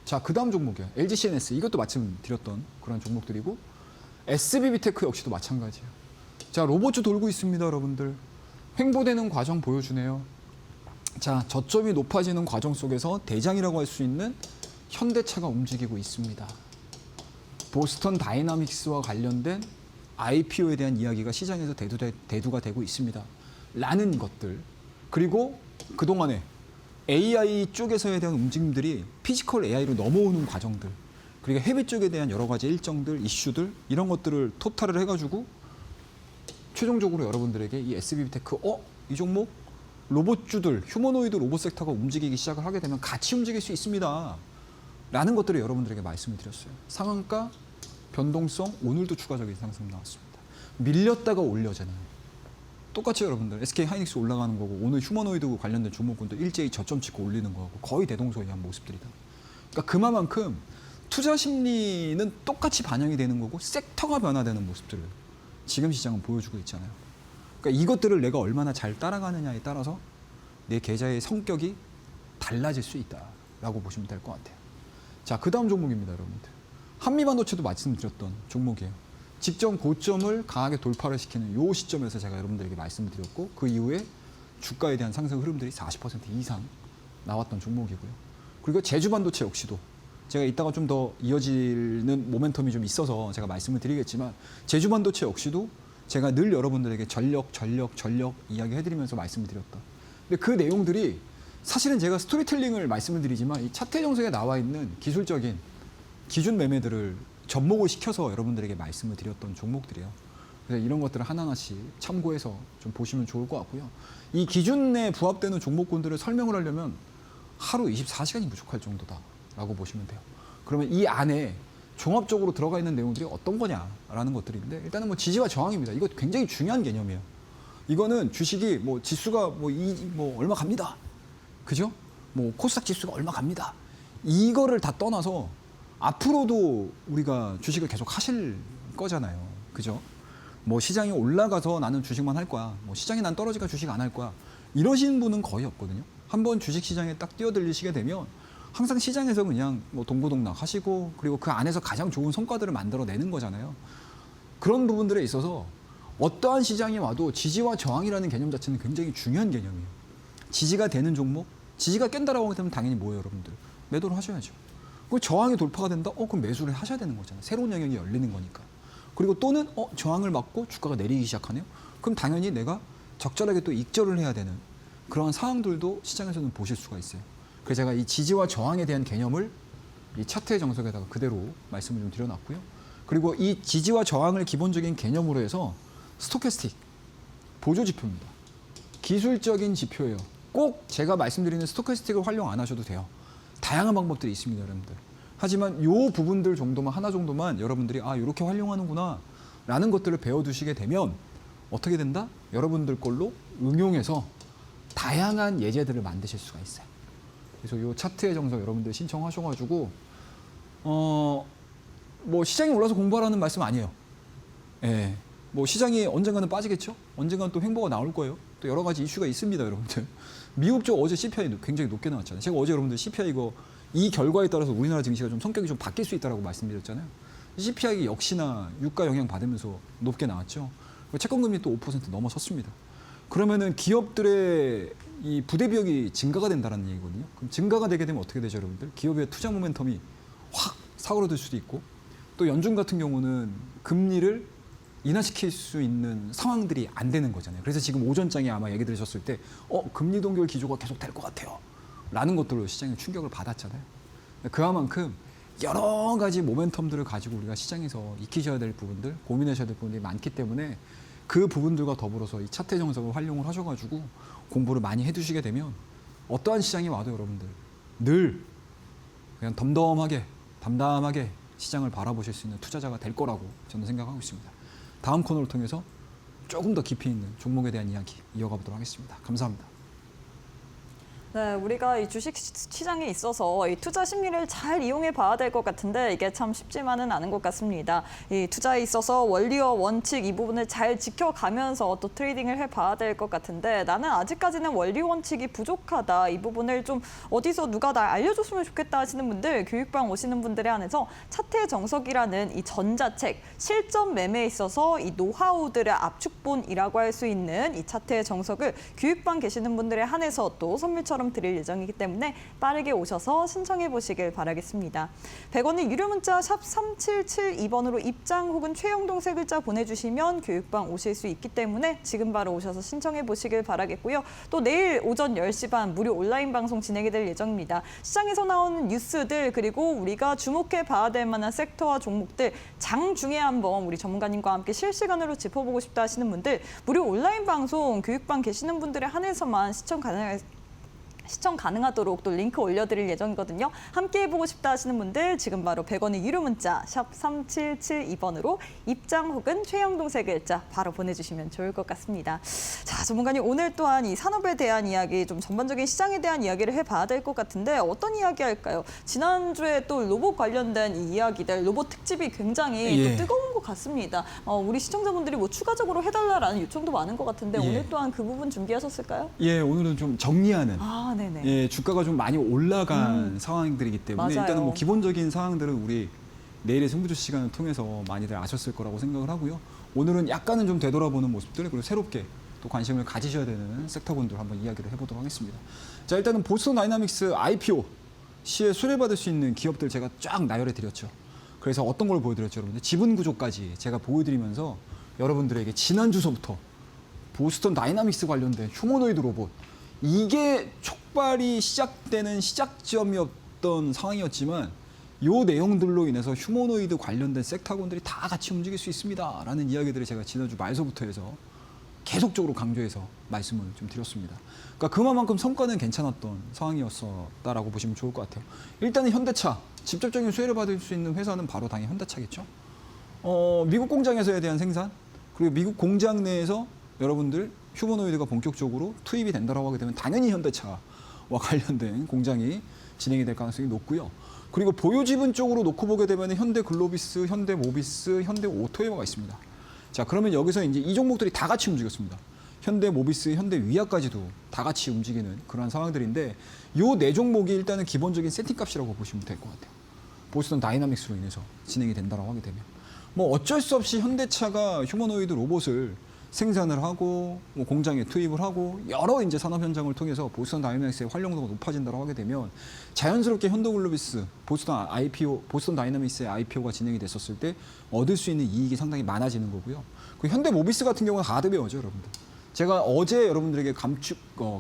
자, 그 다음 종목이에요. LG CNS. 이것도 말씀드렸던 그런 종목들이고 SBB테크 역시도 마찬가지예요. 자, 로봇주 돌고 있습니다, 여러분들. 횡보되는 과정 보여주네요. 자, 저점이 높아지는 과정 속에서 대장이라고 할 수 있는 현대차가 움직이고 있습니다. 보스턴 다이나믹스와 관련된 IPO에 대한 이야기가 시장에서 대두가 되고 있습니다. 라는 것들. 그리고 그동안에 AI 쪽에서에 대한 움직임들이 피지컬 AI로 넘어오는 과정들. 그리고 해외 쪽에 대한 여러 가지 일정들, 이슈들 이런 것들을 토탈을 해가지고 최종적으로 여러분들에게 이 SBB테크 이 종목 로봇주들, 휴머노이드 로봇 섹터가 움직이기 시작을 하게 되면 같이 움직일 수 있습니다. 라는 것들을 여러분들에게 말씀을 드렸어요. 상한가, 변동성, 오늘도 추가적인 상승 나왔습니다. 밀렸다가 올려잖아요. 똑같이 여러분들 SK 하이닉스 올라가는 거고 오늘 휴머노이드 관련된 종목군도 일제히 저점 찍고 올리는 거고 거의 대동소이한 모습들이다. 그러니까 그만큼 투자 심리는 똑같이 반영이 되는 거고 섹터가 변화되는 모습들을 지금 시장은 보여주고 있잖아요. 그러니까 이것들을 내가 얼마나 잘 따라가느냐에 따라서 내 계좌의 성격이 달라질 수 있다라고 보시면 될 것 같아요. 자, 그 다음 종목입니다, 여러분들. 한미반도체도 말씀드렸던 종목이에요. 직전 고점을 강하게 돌파를 시키는 이 시점에서 제가 여러분들에게 말씀을 드렸고 그 이후에 주가에 대한 상승 흐름들이 40% 이상 나왔던 종목이고요. 그리고 제주반도체 역시도 제가 이따가 좀 더 이어지는 모멘텀이 좀 있어서 제가 말씀을 드리겠지만 제주반도체 역시도 제가 늘 여러분들에게 전력 이야기 해드리면서 말씀을 드렸다. 근데 그 내용들이 사실은 제가 스토리텔링을 말씀을 드리지만 이 차트 정석에 나와 있는 기술적인 기준 매매들을 접목을 시켜서 여러분들에게 말씀을 드렸던 종목들이에요. 그래서 이런 것들을 하나하나씩 참고해서 좀 보시면 좋을 것 같고요. 이 기준에 부합되는 종목군들을 설명을 하려면 하루 24시간이 부족할 정도다라고 보시면 돼요. 그러면 이 안에 종합적으로 들어가 있는 내용들이 어떤 거냐라는 것들인데 일단은 뭐 지지와 저항입니다. 이거 굉장히 중요한 개념이에요. 이거는 주식이 뭐 지수가 뭐 얼마 갑니다. 그죠? 뭐 코스닥 지수가 얼마 갑니다. 이거를 다 떠나서 앞으로도 우리가 주식을 계속 하실 거잖아요. 그죠? 뭐 시장이 올라가서 나는 주식만 할 거야. 뭐 시장이 난 떨어지니까 주식 안 할 거야. 이러시는 분은 거의 없거든요. 한번 주식 시장에 딱 뛰어들리시게 되면 항상 시장에서 그냥 뭐 동고동락 하시고 그리고 그 안에서 가장 좋은 성과들을 만들어내는 거잖아요. 그런 부분들에 있어서 어떠한 시장이 와도 지지와 저항이라는 개념 자체는 굉장히 중요한 개념이에요. 지지가 되는 종목, 지지가 깬다라고 하게 되면 당연히 뭐예요, 여러분들? 매도를 하셔야죠. 그 저항이 돌파가 된다? 그럼 매수를 하셔야 되는 거잖아요. 새로운 영역이 열리는 거니까. 그리고 또는 저항을 받고 주가가 내리기 시작하네요. 그럼 당연히 내가 적절하게 또 익절을 해야 되는 그런 상황들도 시장에서는 보실 수가 있어요. 그래서 제가 이 지지와 저항에 대한 개념을 이 차트의 정석에다가 그대로 말씀을 좀 드려놨고요. 그리고 이 지지와 저항을 기본적인 개념으로 해서 스토캐스틱, 보조지표입니다. 기술적인 지표예요. 꼭 제가 말씀드리는 스토캐스틱을 활용 안 하셔도 돼요. 다양한 방법들이 있습니다, 여러분들. 하지만 요 부분들 정도만 하나 정도만 여러분들이 이렇게 활용하는구나 라는 것들을 배워두시게 되면 어떻게 된다? 여러분들 걸로 응용해서 다양한 예제들을 만드실 수가 있어요. 그래서 요 차트의 정석 여러분들 신청하셔가지고 뭐 시장이 올라서 공부하라는 말씀 아니에요. 예. 뭐 시장이 언젠가는 빠지겠죠? 언젠가는 또 횡보가 나올 거예요. 또 여러 가지 이슈가 있습니다, 여러분들. 미국 쪽 어제 CPI 굉장히 높게 나왔잖아요. 제가 어제 여러분들 CPI 이 결과에 따라서 우리나라 증시가 좀 성격이 좀 바뀔 수 있다고 말씀드렸잖아요. CPI 역시나 유가 영향 받으면서 높게 나왔죠. 채권금리 또 5% 넘어섰습니다. 그러면은 기업들의 이 부대 비용이 증가가 된다는 얘기거든요. 그럼 증가가 되게 되면 어떻게 되죠, 여러분들? 기업의 투자 모멘텀이 확 사고로들 수도 있고 또 연준 같은 경우는 금리를 인하시킬 수 있는 상황들이 안 되는 거잖아요. 그래서 지금 오전장에 아마 얘기 들으셨을 때 금리 동결 기조가 계속 될 것 같아요. 라는 것들로 시장에 충격을 받았잖아요. 그만큼 여러 가지 모멘텀들을 가지고 우리가 시장에서 익히셔야 될 부분들, 고민하셔야 될 부분들이 많기 때문에 그 부분들과 더불어서 이 차트 정석을 활용을 하셔가지고 공부를 많이 해두시게 되면 어떠한 시장이 와도 여러분들 늘 그냥 덤덤하게, 담담하게 시장을 바라보실 수 있는 투자자가 될 거라고 저는 생각하고 있습니다. 다음 코너를 통해서 조금 더 깊이 있는 종목에 대한 이야기 이어가 보도록 하겠습니다. 감사합니다. 네, 우리가 이 주식 시장에 있어서 이 투자 심리를 잘 이용해 봐야 될 것 같은데 이게 참 쉽지만은 않은 것 같습니다. 이 투자에 있어서 원리와 원칙 이 부분을 잘 지켜가면서 또 트레이딩을 해 봐야 될 것 같은데 나는 아직까지는 원리 원칙이 부족하다. 이 부분을 좀 어디서 누가 날 알려줬으면 좋겠다 하시는 분들, 교육방 오시는 분들에 한해서 차트의 정석이라는 이 전자책, 실전 매매에 있어서 이 노하우들의 압축본이라고 할 수 있는 이 차트의 정석을 교육방 계시는 분들에 한해서 또 선물처럼 드릴 예정이기 때문에 빠르게 오셔서 신청해 보시길 바라겠습니다. 100원의 유료 문자 샵 3772번으로 입장 혹은 최영동 세 글자 보내주시면 교육방 오실 수 있기 때문에 지금 바로 오셔서 신청해 보시길 바라겠고요. 또 내일 오전 10시 반 무료 온라인 방송 진행이 될 예정입니다. 시장에서 나오는 뉴스들 그리고 우리가 주목해 봐야 될 만한 섹터와 종목들 장 중에 한번 우리 전문가님과 함께 실시간으로 짚어보고 싶다 하시는 분들 무료 온라인 방송 교육방 계시는 분들에 한해서만 시청 가능하도록 또 링크 올려드릴 예정이거든요. 함께 해보고 싶다 하시는 분들 지금 바로 100원의 유료 문자 샵 3772번으로 입장 혹은 최영동 세 글자 바로 보내주시면 좋을 것 같습니다. 자, 전문가님 오늘 또한 이 산업에 대한 이야기, 좀 전반적인 시장에 대한 이야기를 해봐야 될 것 같은데 어떤 이야기 할까요? 지난주에 또 로봇 관련된 이 이야기들, 로봇 특집이 굉장히 또 뜨거운 것 같습니다. 우리 시청자분들이 뭐 추가적으로 해달라라는 요청도 많은 것 같은데 오늘 또한 그 부분 준비하셨을까요? 예, 오늘은 좀 정리하는 네네. 예, 주가가 좀 많이 올라간 상황들이기 때문에 맞아요. 일단은 뭐 기본적인 사항들은 우리 내일의 승부조 시간을 통해서 많이들 아셨을 거라고 생각을 하고요. 오늘은 약간은 좀 되돌아보는 모습들 그리고 새롭게 또 관심을 가지셔야 되는 섹터분들 한번 이야기를 해보도록 하겠습니다. 자, 일단은 보스턴 다이나믹스 IPO 시에 수혜받을 수 있는 기업들 제가 쫙 나열해 드렸죠. 그래서 어떤 걸 보여드렸죠, 여러분들? 지분 구조까지 제가 보여드리면서 여러분들에게 지난주서부터 보스턴 다이나믹스 관련된 휴머노이드 로봇 이게 촉발이 시작되는 시작점이었던 상황이었지만 요 내용들로 인해서 휴머노이드 관련된 섹타곤들이 다 같이 움직일 수 있습니다라는 이야기들을 제가 지난주 말서부터 해서 계속적으로 강조해서 말씀을 좀 드렸습니다. 그러니까 그만큼 성과는 괜찮았던 상황이었다라고 보시면 좋을 것 같아요. 일단은 현대차, 직접적인 수혜를 받을 수 있는 회사는 바로 당연히 현대차겠죠. 미국 공장에서에 대한 생산, 그리고 미국 공장 내에서 여러분들 휴머노이드가 본격적으로 투입이 된다라고 하게 되면 당연히 현대차와 관련된 공장이 진행이 될 가능성이 높고요. 그리고 보유 지분 쪽으로 놓고 보게 되면 현대 글로비스, 현대 모비스, 현대 오토웨버가 있습니다. 자, 그러면 여기서 이제 이 종목들이 다 같이 움직였습니다. 현대 모비스, 현대 위아까지도 다 같이 움직이는 그런 상황들인데 요 네 종목이 일단은 기본적인 세팅값이라고 보시면 될 것 같아요. 보스턴 다이나믹스로 인해서 진행이 된다라고 하게 되면 뭐 어쩔 수 없이 현대차가 휴머노이드 로봇을 생산을 하고 뭐 공장에 투입을 하고 여러 이제 산업 현장을 통해서 보스턴 다이나믹스의 활용도가 높아진다고 하게 되면 자연스럽게 현대글로비스, 보스턴 다이나믹스의 IPO가 진행이 됐었을 때 얻을 수 있는 이익이 상당히 많아지는 거고요. 그 현대모비스 같은 경우는 하드웨어죠, 여러분들. 제가 어제 여러분들에게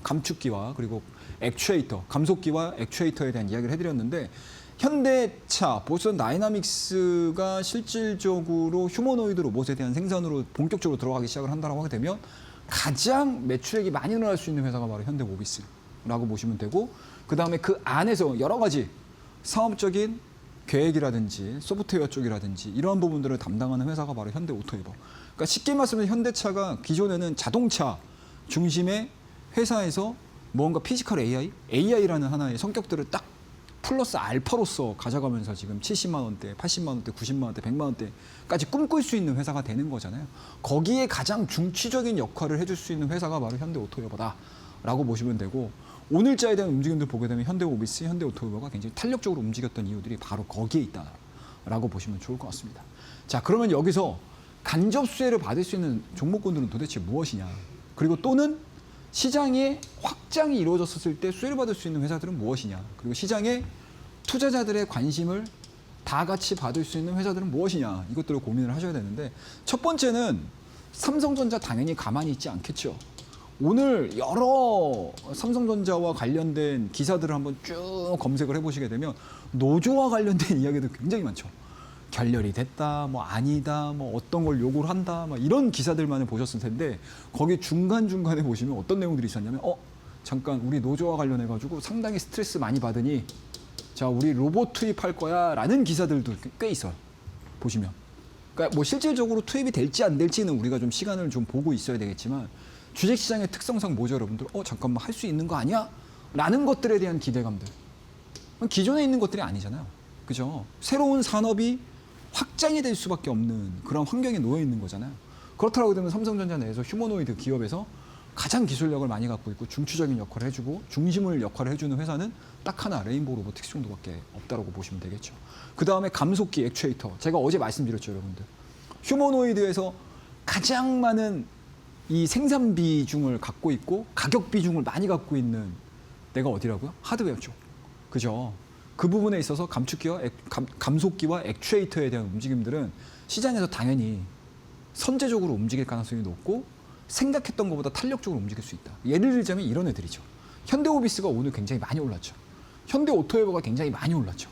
감축기와 그리고 액추에이터, 감속기와 액추에이터에 대한 이야기를 해드렸는데 현대차, 보스턴 다이나믹스가 실질적으로 휴머노이드 로봇에 대한 생산으로 본격적으로 들어가기 시작을 한다고 하게 되면 가장 매출액이 많이 늘어날 수 있는 회사가 바로 현대모비스라고 보시면 되고 그 다음에 그 안에서 여러 가지 사업적인 계획이라든지 소프트웨어 쪽이라든지 이러한 부분들을 담당하는 회사가 바로 현대오토웨버. 그러니까 쉽게 말씀드리면 현대차가 기존에는 자동차 중심의 회사에서 뭔가 피지컬 AI라는 하나의 성격들을 딱 플러스 알파로서 가져가면서 지금 70만 원대, 80만 원대, 90만 원대, 100만 원대까지 꿈꿀 수 있는 회사가 되는 거잖아요. 거기에 가장 중추적인 역할을 해줄 수 있는 회사가 바로 현대오토웨버다라고 보시면 되고 오늘자에 대한 움직임들 보게 되면 현대모비스, 현대오토웨버가 굉장히 탄력적으로 움직였던 이유들이 바로 거기에 있다라고 보시면 좋을 것 같습니다. 자, 그러면 여기서 간접 수혜를 받을 수 있는 종목군들은 도대체 무엇이냐? 그리고 또는 시장의 확장이 이루어졌을 때 수혜를 받을 수 있는 회사들은 무엇이냐? 그리고 시장의 투자자들의 관심을 다 같이 받을 수 있는 회사들은 무엇이냐? 이것들을 고민을 하셔야 되는데 첫 번째는 삼성전자 당연히 가만히 있지 않겠죠. 오늘 여러 삼성전자와 관련된 기사들을 한번 쭉 검색을 해보시게 되면 노조와 관련된 이야기도 굉장히 많죠. 결렬이 됐다, 뭐 아니다, 뭐 어떤 걸 요구를 한다, 막 이런 기사들만을 보셨을 텐데 거기 중간중간에 보시면 어떤 내용들이 있었냐면 잠깐 우리 노조와 관련해 가지고 상당히 스트레스 많이 받으니 자, 우리 로봇 투입할 거야 라는 기사들도 꽤 있어요. 보시면. 그러니까 뭐 실질적으로 투입이 될지 안 될지는 우리가 좀 시간을 좀 보고 있어야 되겠지만 주식시장의 특성상 뭐죠, 여러분들? 잠깐만 할 수 있는 거 아니야? 라는 것들에 대한 기대감들. 기존에 있는 것들이 아니잖아요. 그죠? 새로운 산업이 확장이 될 수밖에 없는 그런 환경에 놓여 있는 거잖아요. 그렇다고 되면 삼성전자 내에서 휴머노이드 기업에서 가장 기술력을 많이 갖고 있고 중추적인 역할을 해주고 중심을 역할을 해주는 회사는 딱 하나, 레인보우 로보틱스 정도밖에 없다라고 보시면 되겠죠. 그 다음에 감속기 액추에이터. 제가 어제 말씀드렸죠, 여러분들. 휴머노이드에서 가장 많은 이 생산 비중을 갖고 있고 가격 비중을 많이 갖고 있는 데가 어디라고요? 하드웨어 쪽. 그죠? 그 부분에 있어서 감속기와 액추에이터에 대한 움직임들은 시장에서 당연히 선제적으로 움직일 가능성이 높고 생각했던 것보다 탄력적으로 움직일 수 있다. 예를 들자면 이런 애들이죠. 현대오비스가 오늘 굉장히 많이 올랐죠. 현대오토웨버가 굉장히 많이 올랐죠.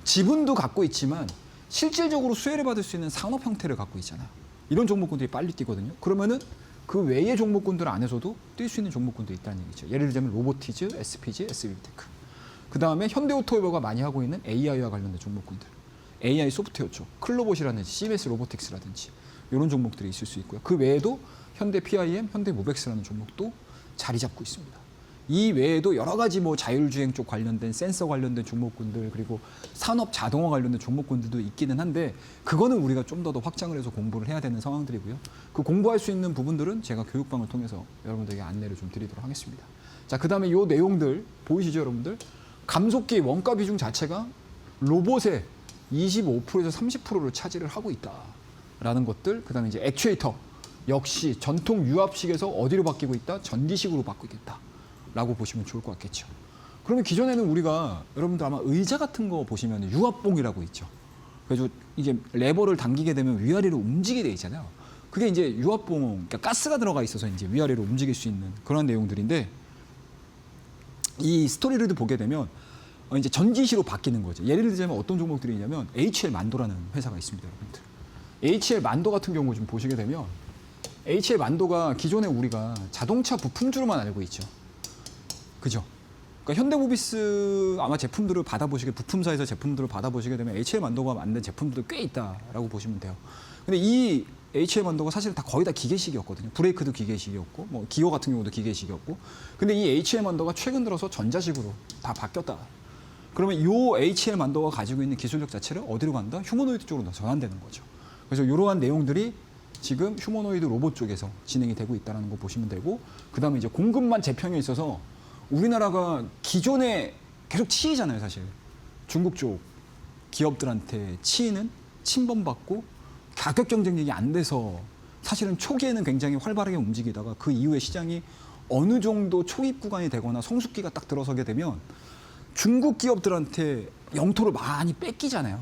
지분도 갖고 있지만 실질적으로 수혜를 받을 수 있는 산업 형태를 갖고 있잖아요. 이런 종목군들이 빨리 뛰거든요. 그러면은 그 외의 종목군들 안에서도 뛸 수 있는 종목군들이 있다는 얘기죠. 예를 들자면 로보티즈, SPG, SB테크. 그 다음에 현대오토웨버가 많이 하고 있는 AI와 관련된 종목군들. AI 소프트웨어 쪽, 클로봇이라든지 CMS 로보틱스라든지 이런 종목들이 있을 수 있고요. 그 외에도 현대 PIM, 현대 모백스라는 종목도 자리 잡고 있습니다. 이 외에도 여러 가지 뭐 자율주행 쪽 관련된 센서 관련된 종목군들 그리고 산업 자동화 관련된 종목군들도 있기는 한데 그거는 우리가 좀 더 확장을 해서 공부를 해야 되는 상황들이고요. 그 공부할 수 있는 부분들은 제가 교육방을 통해서 여러분들에게 안내를 좀 드리도록 하겠습니다. 자, 그 다음에 이 내용들 보이시죠, 여러분들? 감속기 원가 비중 자체가 로봇의 25%에서 30%를 차지를 하고 있다라는 것들. 그 다음에 이제 액추에이터 역시 전통 유압식에서 어디로 바뀌고 있다? 전기식으로 바뀌고 있다. 라고 보시면 좋을 것 같겠죠. 그러면 기존에는 우리가 여러분들 아마 의자 같은 거 보시면 유압봉이라고 있죠. 그래서 이게 레버를 당기게 되면 위아래로 움직이게 돼 있잖아요. 그게 이제 유압봉, 그러니까 가스가 들어가 있어서 이제 위아래로 움직일 수 있는 그런 내용들인데 이 스토리를 보게 되면 이제 전기시로 바뀌는 거죠. 예를 들자면 어떤 종목들이 있냐면 HL 만도라는 회사가 있습니다, 여러분들. HL 만도 같은 경우 좀 보시게 되면 HL 만도가 기존에 우리가 자동차 부품주로만 알고 있죠. 그죠? 그러니까 현대모비스 아마 제품들을 받아보시게 부품사에서 제품들을 받아보시게 되면 HL 만도가 만든 제품들도 꽤 있다라고 보시면 돼요. 근데 이 HL 만도가 사실 다 거의 다 기계식이었거든요. 브레이크도 기계식이었고, 뭐 기어 같은 경우도 기계식이었고. 근데 이 HL 만도가 최근 들어서 전자식으로 다 바뀌었다. 그러면 이 HL 만도가 가지고 있는 기술력 자체를 어디로 간다? 휴머노이드 쪽으로 전환되는 거죠. 그래서 이러한 내용들이 지금 휴머노이드 로봇 쪽에서 진행이 되고 있다는 거 보시면 되고, 그 다음에 이제 공급만 재평에 있어서 우리나라가 기존에 계속 치이잖아요, 사실. 중국 쪽 기업들한테 치이는 침범받고 가격 경쟁력이 안 돼서 사실은 초기에는 굉장히 활발하게 움직이다가 그 이후에 시장이 어느 정도 초입 구간이 되거나 성숙기가 딱 들어서게 되면 중국 기업들한테 영토를 많이 뺏기잖아요.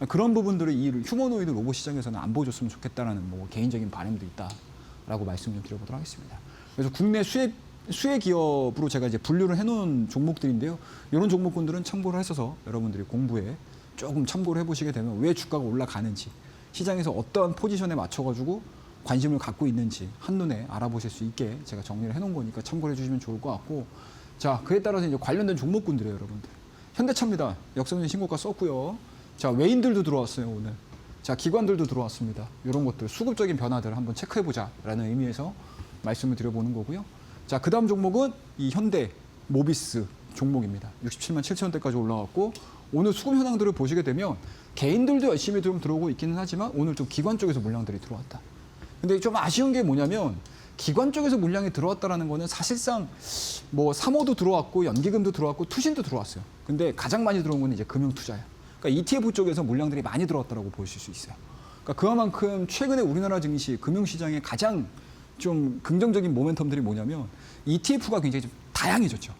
그런 부분들을 이 휴머노이드 로봇 시장에서는 안 보여줬으면 좋겠다라는 뭐 개인적인 바람도 있다라고 말씀 좀 드려보도록 하겠습니다. 그래서 국내 수혜 기업으로 제가 이제 분류를 해놓은 종목들인데요. 이런 종목군들은 참고를 하셔서 여러분들이 공부에 조금 참고를 해보시게 되면 왜 주가가 올라가는지, 시장에서 어떠한 포지션에 맞춰가지고 관심을 갖고 있는지 한눈에 알아보실 수 있게 제가 정리를 해놓은 거니까 참고를 해주시면 좋을 것 같고, 자, 그에 따라서 이제 관련된 종목군들이에요, 여러분들. 현대차입니다. 역성진 신고가 썼고요. 자, 외인들도 들어왔어요, 오늘. 자, 기관들도 들어왔습니다. 이런 것들, 수급적인 변화들을 한번 체크해보자라는 의미에서 말씀을 드려보는 거고요. 자, 그 다음 종목은 이 현대 모비스 종목입니다. 67만 7천 원대까지 올라왔고, 오늘 수급 현황들을 보시게 되면 개인들도 열심히 좀 들어오고 있기는 하지만 오늘 좀 기관 쪽에서 물량들이 들어왔다. 근데 좀 아쉬운 게 뭐냐면 기관 쪽에서 물량이 들어왔다라는 거는 사실상 뭐 3호도 들어왔고 연기금도 들어왔고 투신도 들어왔어요. 근데 가장 많이 들어온 건 이제 금융투자예요. 그러니까 ETF 쪽에서 물량들이 많이 들어왔다라고 보실 수 있어요. 그러니까 그만큼 최근에 우리나라 증시 금융시장에 가장 좀 긍정적인 모멘텀들이 뭐냐면 ETF가 굉장히 좀 다양해졌죠.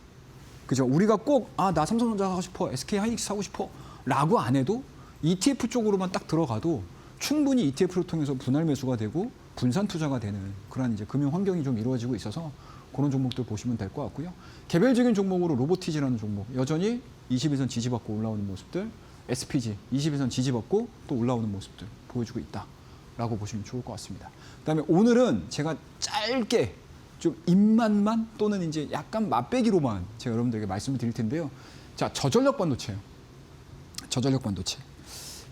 그죠? 우리가 꼭 나 삼성전자 하고 싶어, SK 하이닉스 하고 싶어 라고 안 해도 ETF 쪽으로만 딱 들어가도 충분히 ETF를 통해서 분할 매수가 되고 분산 투자가 되는 그런 이제 금융 환경이 좀 이루어지고 있어서 그런 종목들 보시면 될 것 같고요. 개별적인 종목으로 로보티지라는 종목 여전히 21선 지지받고 올라오는 모습들, SPG 21선 지지받고 또 올라오는 모습들 보여주고 있다라고 보시면 좋을 것 같습니다. 그다음에 오늘은 제가 짧게 좀 입맛만 또는 이제 약간 맛배기로만 제가 여러분들에게 말씀을 드릴 텐데요. 자, 저전력 반도체예요. 저전력 반도체.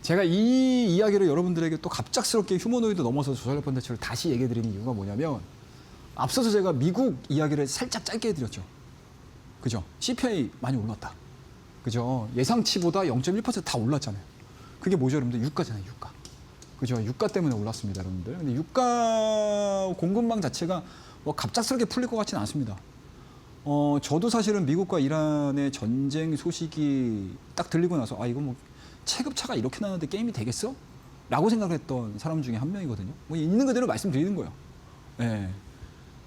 제가 이 이야기를 여러분들에게 또 갑작스럽게 휴머노이드 넘어서 저전력 반도체를 다시 얘기해 드리는 이유가 뭐냐면 앞서서 제가 미국 이야기를 살짝 짧게 해드렸죠. 그죠? CPI 많이 올랐다. 그죠? 예상치보다 0.1%다 올랐잖아요. 그게 뭐죠, 여러분들? 유가잖아요, 유가. 그죠? 유가 때문에 올랐습니다, 여러분들. 근데 유가 공급망 자체가 뭐 갑작스럽게 풀릴 것 같지는 않습니다. 저도 사실은 미국과 이란의 전쟁 소식이 딱 들리고 나서 이거 뭐 체급차가 이렇게 나는데 게임이 되겠어? 라고 생각을 했던 사람 중에 한 명이거든요. 뭐 있는 그대로 말씀드리는 거예요. 예.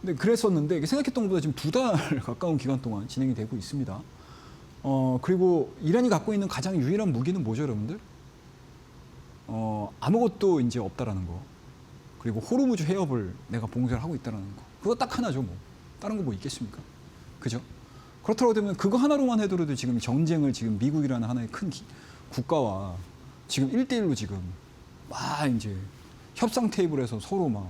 근데 그랬었는데 생각했던 것보다 지금 2달 가까운 기간 동안 진행이 되고 있습니다. 그리고 이란이 갖고 있는 가장 유일한 무기는 뭐죠, 여러분들? 아무것도 이제 없다라는 거. 그리고 호르무즈 해협을 내가 봉쇄를 하고 있다라는 거. 그거 딱 하나죠, 뭐. 다른 거 뭐 있겠습니까? 그죠? 그렇다고 되면 그거 하나로만 해도 지금 정쟁을 지금 미국이라는 하나의 큰 국가와 지금 1대1로 지금 막 이제 협상 테이블에서 서로 막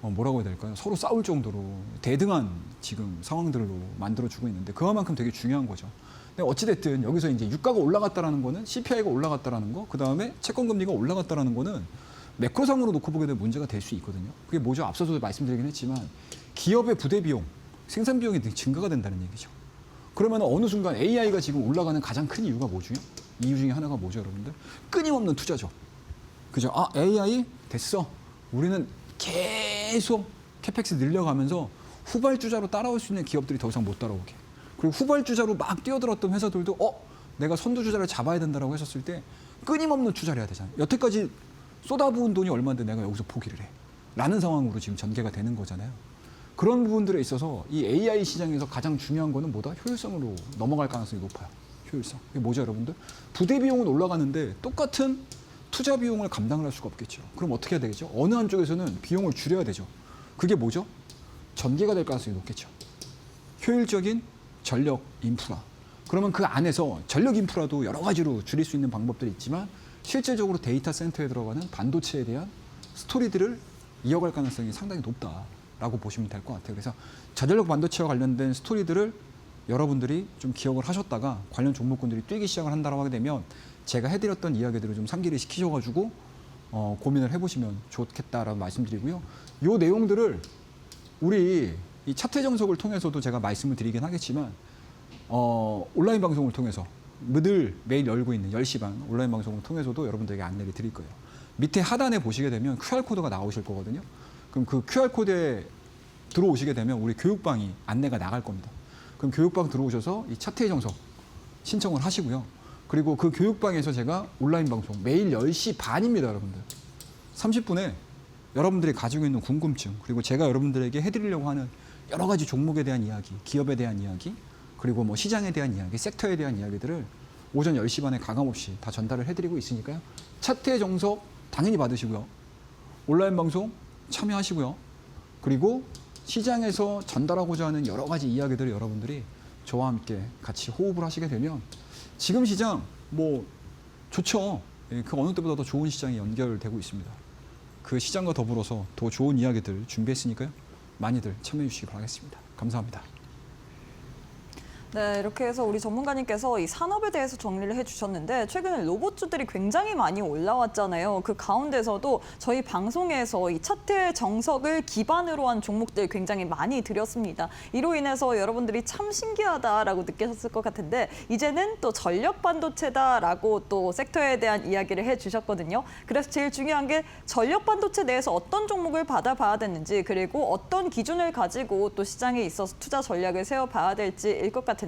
뭐라고 해야 될까요? 서로 싸울 정도로 대등한 지금 상황들로 만들어주고 있는데 그만큼 되게 중요한 거죠. 근데 어찌됐든 여기서 이제 유가가 올라갔다라는 거는 CPI가 올라갔다라는 거, 그 다음에 채권금리가 올라갔다라는 거는 매크로상으로 놓고 보게 되면 문제가 될 수 있거든요. 그게 뭐죠? 앞서도 말씀드리긴 했지만 기업의 부대 비용, 생산 비용이 증가가 된다는 얘기죠. 그러면 어느 순간 AI가 지금 올라가는 가장 큰 이유가 뭐죠? 이유 중에 하나가 뭐죠, 여러분들? 끊임없는 투자죠. 그죠? AI 됐어. 우리는 계속 캐펙스 늘려가면서 후발주자로 따라올 수 있는 기업들이 더 이상 못 따라오게. 그리고 후발주자로 막 뛰어들었던 회사들도 내가 선두주자를 잡아야 된다라고 했었을 때 끊임없는 투자를 해야 되잖아요. 여태까지 쏟아부은 돈이 얼마인데 내가 여기서 포기를 해. 라는 상황으로 지금 전개가 되는 거잖아요. 그런 부분들에 있어서 이 AI 시장에서 가장 중요한 거는 뭐다? 효율성으로 넘어갈 가능성이 높아요. 효율성. 이게 뭐죠, 여러분들? 부대 비용은 올라가는데 똑같은 투자 비용을 감당을 할 수가 없겠죠. 그럼 어떻게 해야 되겠죠? 어느 한쪽에서는 비용을 줄여야 되죠. 그게 뭐죠? 전개가 될 가능성이 높겠죠. 효율적인 전력 인프라. 그러면 그 안에서 전력 인프라도 여러 가지로 줄일 수 있는 방법들이 있지만 실질적으로 데이터 센터에 들어가는 반도체에 대한 스토리들을 이어갈 가능성이 상당히 높다라고 보시면 될 것 같아요. 그래서 저전력 반도체와 관련된 스토리들을 여러분들이 좀 기억을 하셨다가 관련 종목군들이 뛰기 시작을 한다고 하게 되면 제가 해드렸던 이야기들을 좀 상기를 시키셔가지고 고민을 해보시면 좋겠다라고 말씀드리고요. 이 내용들을 우리 이 차트 정석을 통해서도 제가 말씀을 드리긴 하겠지만 온라인 방송을 통해서 매일 열고 있는 10시 반 온라인 방송을 통해서도 여러분들에게 안내를 드릴 거예요. 밑에 하단에 보시게 되면 QR코드가 나오실 거거든요. 그럼 그 QR코드에 들어오시게 되면 우리 교육방이 안내가 나갈 겁니다. 그럼 교육방 들어오셔서 이 차트의 정석 신청을 하시고요. 그리고 그 교육방에서 제가 온라인 방송 매일 10시 반입니다, 여러분들. 30분에 여러분들이 가지고 있는 궁금증, 그리고 제가 여러분들에게 해드리려고 하는 여러 가지 종목에 대한 이야기, 기업에 대한 이야기, 그리고 뭐 시장에 대한 이야기, 섹터에 대한 이야기들을 오전 10시 반에 가감없이 다 전달을 해드리고 있으니까요. 차트의 정석 당연히 받으시고요. 온라인 방송 참여하시고요. 그리고 시장에서 전달하고자 하는 여러 가지 이야기들을 여러분들이 저와 함께 같이 호흡을 하시게 되면 지금 시장 뭐 좋죠. 그 어느 때보다 더 좋은 시장이 연결되고 있습니다. 그 시장과 더불어서 더 좋은 이야기들 준비했으니까요. 많이들 참여해 주시기 바라겠습니다. 감사합니다. 네, 이렇게 해서 우리 전문가님께서 이 산업에 대해서 정리를 해주셨는데 최근에 로봇주들이 굉장히 많이 올라왔잖아요. 그 가운데서도 저희 방송에서 이 차트의 정석을 기반으로 한 종목들 굉장히 많이 드렸습니다. 이로 인해서 여러분들이 참 신기하다라고 느끼셨을 것 같은데 이제는 또 전력 반도체다라고 또 섹터에 대한 이야기를 해주셨거든요. 그래서 제일 중요한 게 전력 반도체 내에서 어떤 종목을 받아봐야 되는지 그리고 어떤 기준을 가지고 또 시장에 있어서 투자 전략을 세워봐야 될지일 것 같은데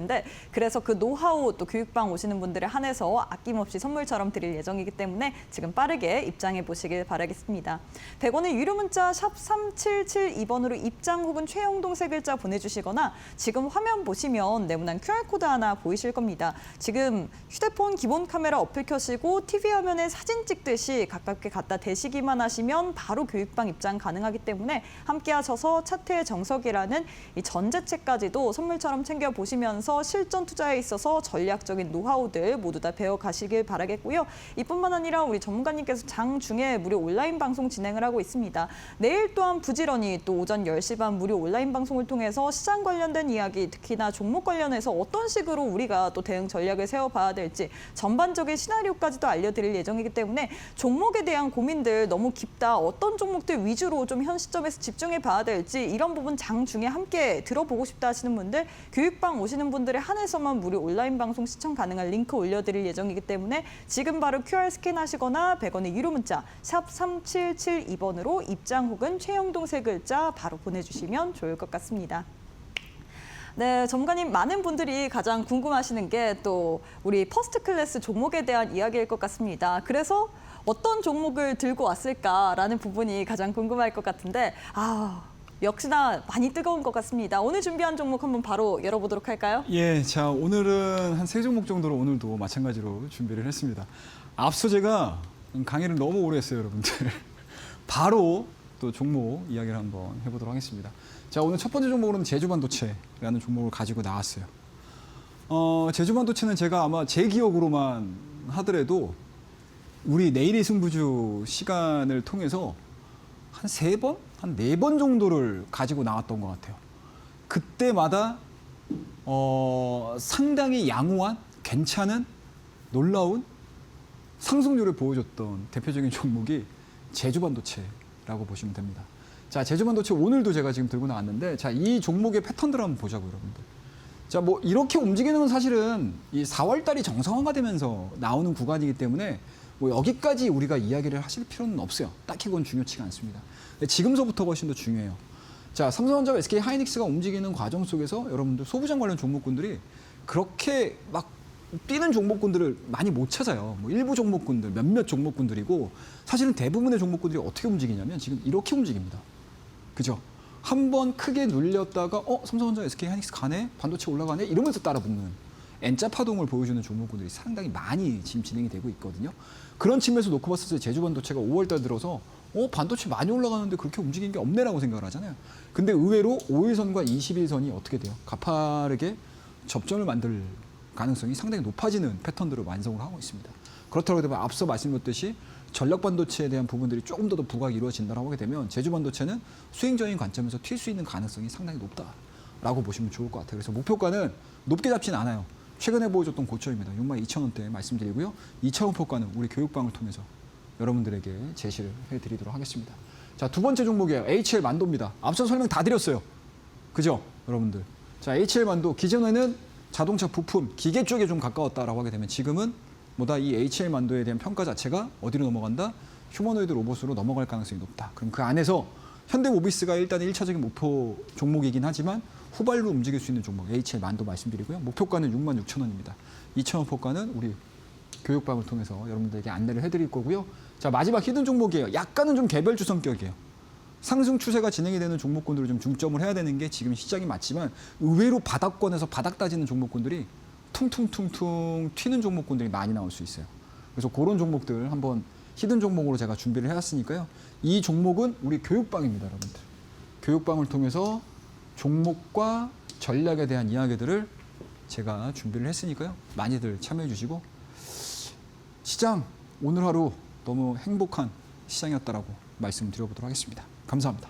그래서 그 노하우 또 교육방 오시는 분들에 한해서 아낌없이 선물처럼 드릴 예정이기 때문에 지금 빠르게 입장해 보시길 바라겠습니다. 100원의 유료 문자 샵 3772번으로 입장 혹은 최영동 세 글자 보내주시거나 지금 화면 보시면 네모난 QR코드 하나 보이실 겁니다. 지금 휴대폰 기본 카메라 어플 켜시고 TV 화면에 사진 찍듯이 가깝게 갖다 대시기만 하시면 바로 교육방 입장 가능하기 때문에 함께 하셔서 차트의 정석이라는 이 전제책까지도 선물처럼 챙겨보시면서 실전 투자에 있어서 전략적인 노하우들 모두 다 배워가시길 바라겠고요. 이뿐만 아니라 우리 전문가님께서 장중에 무료 온라인 방송 진행을 하고 있습니다. 내일 또한 부지런히 또 오전 10시 반 무료 온라인 방송을 통해서 시장 관련된 이야기, 특히나 종목 관련해서 어떤 식으로 우리가 또 대응 전략을 세워봐야 될지 전반적인 시나리오까지도 알려드릴 예정이기 때문에 종목에 대한 고민들 너무 깊다, 어떤 종목들 위주로 좀 현 시점에서 집중해봐야 될지 이런 부분 장중에 함께 들어보고 싶다 하시는 분들 교육방 오시는 분들에 한해서만 무료 온라인 방송 시청 가능한 링크 올려드릴 예정이기 때문에 지금 바로 QR 스캔하시거나 100원의 유료 문자 샵 3772번으로 입장 혹은 최영동 세 글자 바로 보내주시면 좋을 것 같습니다. 네, 전문가님 많은 분들이 가장 궁금하시는 게 또 우리 퍼스트 클래스 종목에 대한 이야기일 것 같습니다. 그래서 어떤 종목을 들고 왔을까라는 부분이 가장 궁금할 것 같은데 역시나 많이 뜨거운 것 같습니다. 오늘 준비한 종목 한번 바로 열어보도록 할까요? 예, 자 오늘은 한 3종목 정도로 오늘도 마찬가지로 준비를 했습니다. 앞서 제가 강의를 너무 오래 했어요, 여러분들. 바로 또 종목 이야기를 한번 해보도록 하겠습니다. 자, 오늘 첫 번째 종목으로는 제주반도체라는 종목을 가지고 나왔어요. 제주반도체는 제가 아마 제 기억으로만 하더라도 우리 내일의 승부주 시간을 통해서 한 3번? 한 4번 정도를 가지고 나왔던 것 같아요. 그때마다 상당히 양호한, 괜찮은, 놀라운 상승률을 보여줬던 대표적인 종목이 제주반도체라고 보시면 됩니다. 자, 제주반도체 오늘도 제가 지금 들고 나왔는데 자, 이 종목의 패턴들을 한번 보자고요, 여러분들. 자, 뭐 이렇게 움직이는 건 사실은 이 4월 달이 정상화가 되면서 나오는 구간이기 때문에 뭐 여기까지 우리가 이야기를 하실 필요는 없어요. 딱히 그건 중요치가 않습니다. 지금서부터가 훨씬 더 중요해요. 자, 삼성전자와 SK 하이닉스가 움직이는 과정 속에서 여러분들 소부장 관련 종목군들이 그렇게 막 뛰는 종목군들을 많이 못 찾아요. 뭐 일부 종목군들, 몇몇 종목군들이고 사실은 대부분의 종목군들이 어떻게 움직이냐면 지금 이렇게 움직입니다. 그죠? 한번 크게 눌렸다가 삼성전자, SK 하이닉스 가네? 반도체 올라가네? 이러면서 따라 붙는 N자 파동을 보여주는 종목군들이 상당히 많이 지금 진행이 되고 있거든요. 그런 측면에서 놓고 봤을 때 제주반도체가 5월달 들어서 반도체 많이 올라가는데 그렇게 움직이는 게 없네라고 생각을 하잖아요. 근데 의외로 5일선과 21선이 어떻게 돼요? 가파르게 접전을 만들 가능성이 상당히 높아지는 패턴들을 완성을 하고 있습니다. 그렇다고 되면 앞서 말씀드렸듯이 전력 반도체에 대한 부분들이 조금 더 부각이 이루어진다고 하게 되면 제주 반도체는 수행적인 관점에서 튈 수 있는 가능성이 상당히 높다라고 보시면 좋을 것 같아요. 그래서 목표가는 높게 잡지는 않아요. 최근에 보여줬던 고점입니다. 62,000원대 말씀드리고요. 2차원 포가는 우리 교육방을 통해서 여러분들에게 제시를 해드리도록 하겠습니다. 자, 두 번째 종목이에요. HL 만도입니다. 앞서 설명 다 드렸어요. 그죠? 여러분들. 자, HL 만도 기존에는 자동차 부품, 기계 쪽에 좀 가까웠다라고 하게 되면 지금은 뭐다 이 HL 만도에 대한 평가 자체가 어디로 넘어간다? 휴머노이드 로봇으로 넘어갈 가능성이 높다. 그럼 그 안에서 현대모비스가 일단 1차적인 목표 종목이긴 하지만 후발로 움직일 수 있는 종목 HL 만도 말씀드리고요. 목표가는 66,000원입니다. 2,000원 포가는 우리 교육방을 통해서 여러분들에게 안내를 해드릴 거고요. 자, 마지막 히든 종목이에요. 약간은 좀 개별주 성격이에요. 상승 추세가 진행이 되는 종목군들을 좀 중점을 해야 되는 게 지금 시장이 맞지만 의외로 바닥권에서 바닥 따지는 종목군들이 퉁퉁퉁퉁 튀는 종목군들이 많이 나올 수 있어요. 그래서 그런 종목들 한번 히든 종목으로 제가 준비를 해왔으니까요. 이 종목은 우리 교육방입니다, 여러분들. 교육방을 통해서 종목과 전략에 대한 이야기들을 제가 준비를 했으니까요. 많이들 참여해 주시고 시장 오늘 하루 너무 행복한 시장이었다라고 말씀드려보도록 하겠습니다. 감사합니다.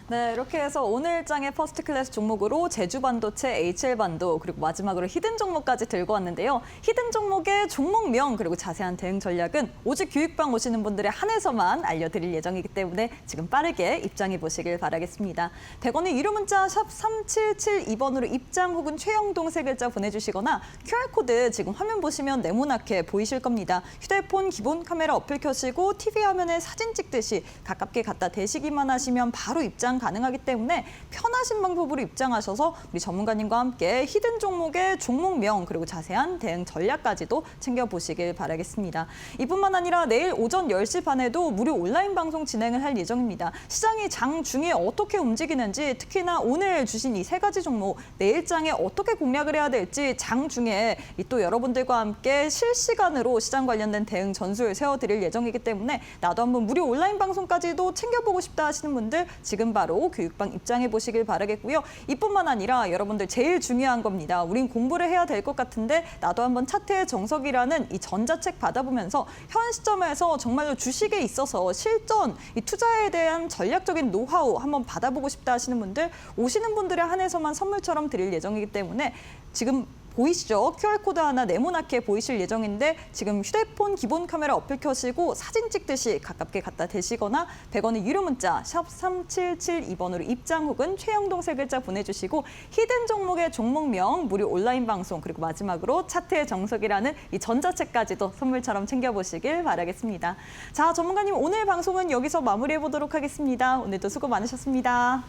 네, 이렇게 해서 오늘 장의 퍼스트 클래스 종목으로 제주반도체, HL반도, 그리고 마지막으로 히든 종목까지 들고 왔는데요. 히든 종목의 종목명 그리고 자세한 대응 전략은 오직 교육방 오시는 분들에 한해서만 알려드릴 예정이기 때문에 지금 빠르게 입장해 보시길 바라겠습니다. 100원의 유료 문자 샵 3772번으로 입장 혹은 최영동 세 글자 보내주시거나 QR코드 지금 화면 보시면 네모나게 보이실 겁니다. 휴대폰 기본 카메라 어플 켜시고 TV 화면에 사진 찍듯이 가깝게 갖다 대시기만 하시면 바로 입장 가능하기 때문에 편하신 방법으로 입장하셔서 우리 전문가님과 함께 히든 종목의 종목명 그리고 자세한 대응 전략까지도 챙겨보시길 바라겠습니다. 이뿐만 아니라 내일 오전 10시 반에도 무료 온라인 방송 진행을 할 예정입니다. 시장이 장중에 어떻게 움직이는지 특히나 오늘 주신 이 세 가지 종목 내일 장에 어떻게 공략을 해야 될지 장중에 또 여러분들과 함께 실시간으로 시장 관련된 대응 전술 세워드릴 예정이기 때문에 나도 한번 무료 온라인 방송까지도 챙겨보고 싶다 하시는 분들 지금 바로 교육방 입장해 보시길 바라겠고요. 이뿐만 아니라 여러분들 제일 중요한 겁니다. 우린 공부를 해야 될 것 같은데 나도 한번 차트의 정석이라는 이 전자책 받아보면서 현 시점에서 정말로 주식에 있어서 실전, 이 투자에 대한 전략적인 노하우 한번 받아보고 싶다 하시는 분들 오시는 분들에 한해서만 선물처럼 드릴 예정이기 때문에 지금 보이시죠? QR코드 하나 네모나게 보이실 예정인데 지금 휴대폰 기본 카메라 어플 켜시고 사진 찍듯이 가깝게 갖다 대시거나 100원의 유료 문자 샵 3772번으로 입장 혹은 최영동 세 글자 보내주시고 히든 종목의 종목명, 무료 온라인 방송 그리고 마지막으로 차트의 정석이라는 이 전자책까지도 선물처럼 챙겨보시길 바라겠습니다. 자, 전문가님 오늘 방송은 여기서 마무리해 보도록 하겠습니다. 오늘도 수고 많으셨습니다.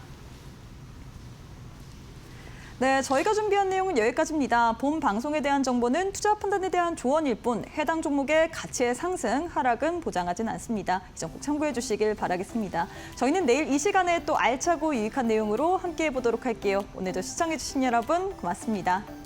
네, 저희가 준비한 내용은 여기까지입니다. 본 방송에 대한 정보는 투자 판단에 대한 조언일 뿐 해당 종목의 가치의 상승, 하락은 보장하진 않습니다. 이 점 꼭 참고해 주시길 바라겠습니다. 저희는 내일 이 시간에 또 알차고 유익한 내용으로 함께해 보도록 할게요. 오늘도 시청해 주신 여러분 고맙습니다.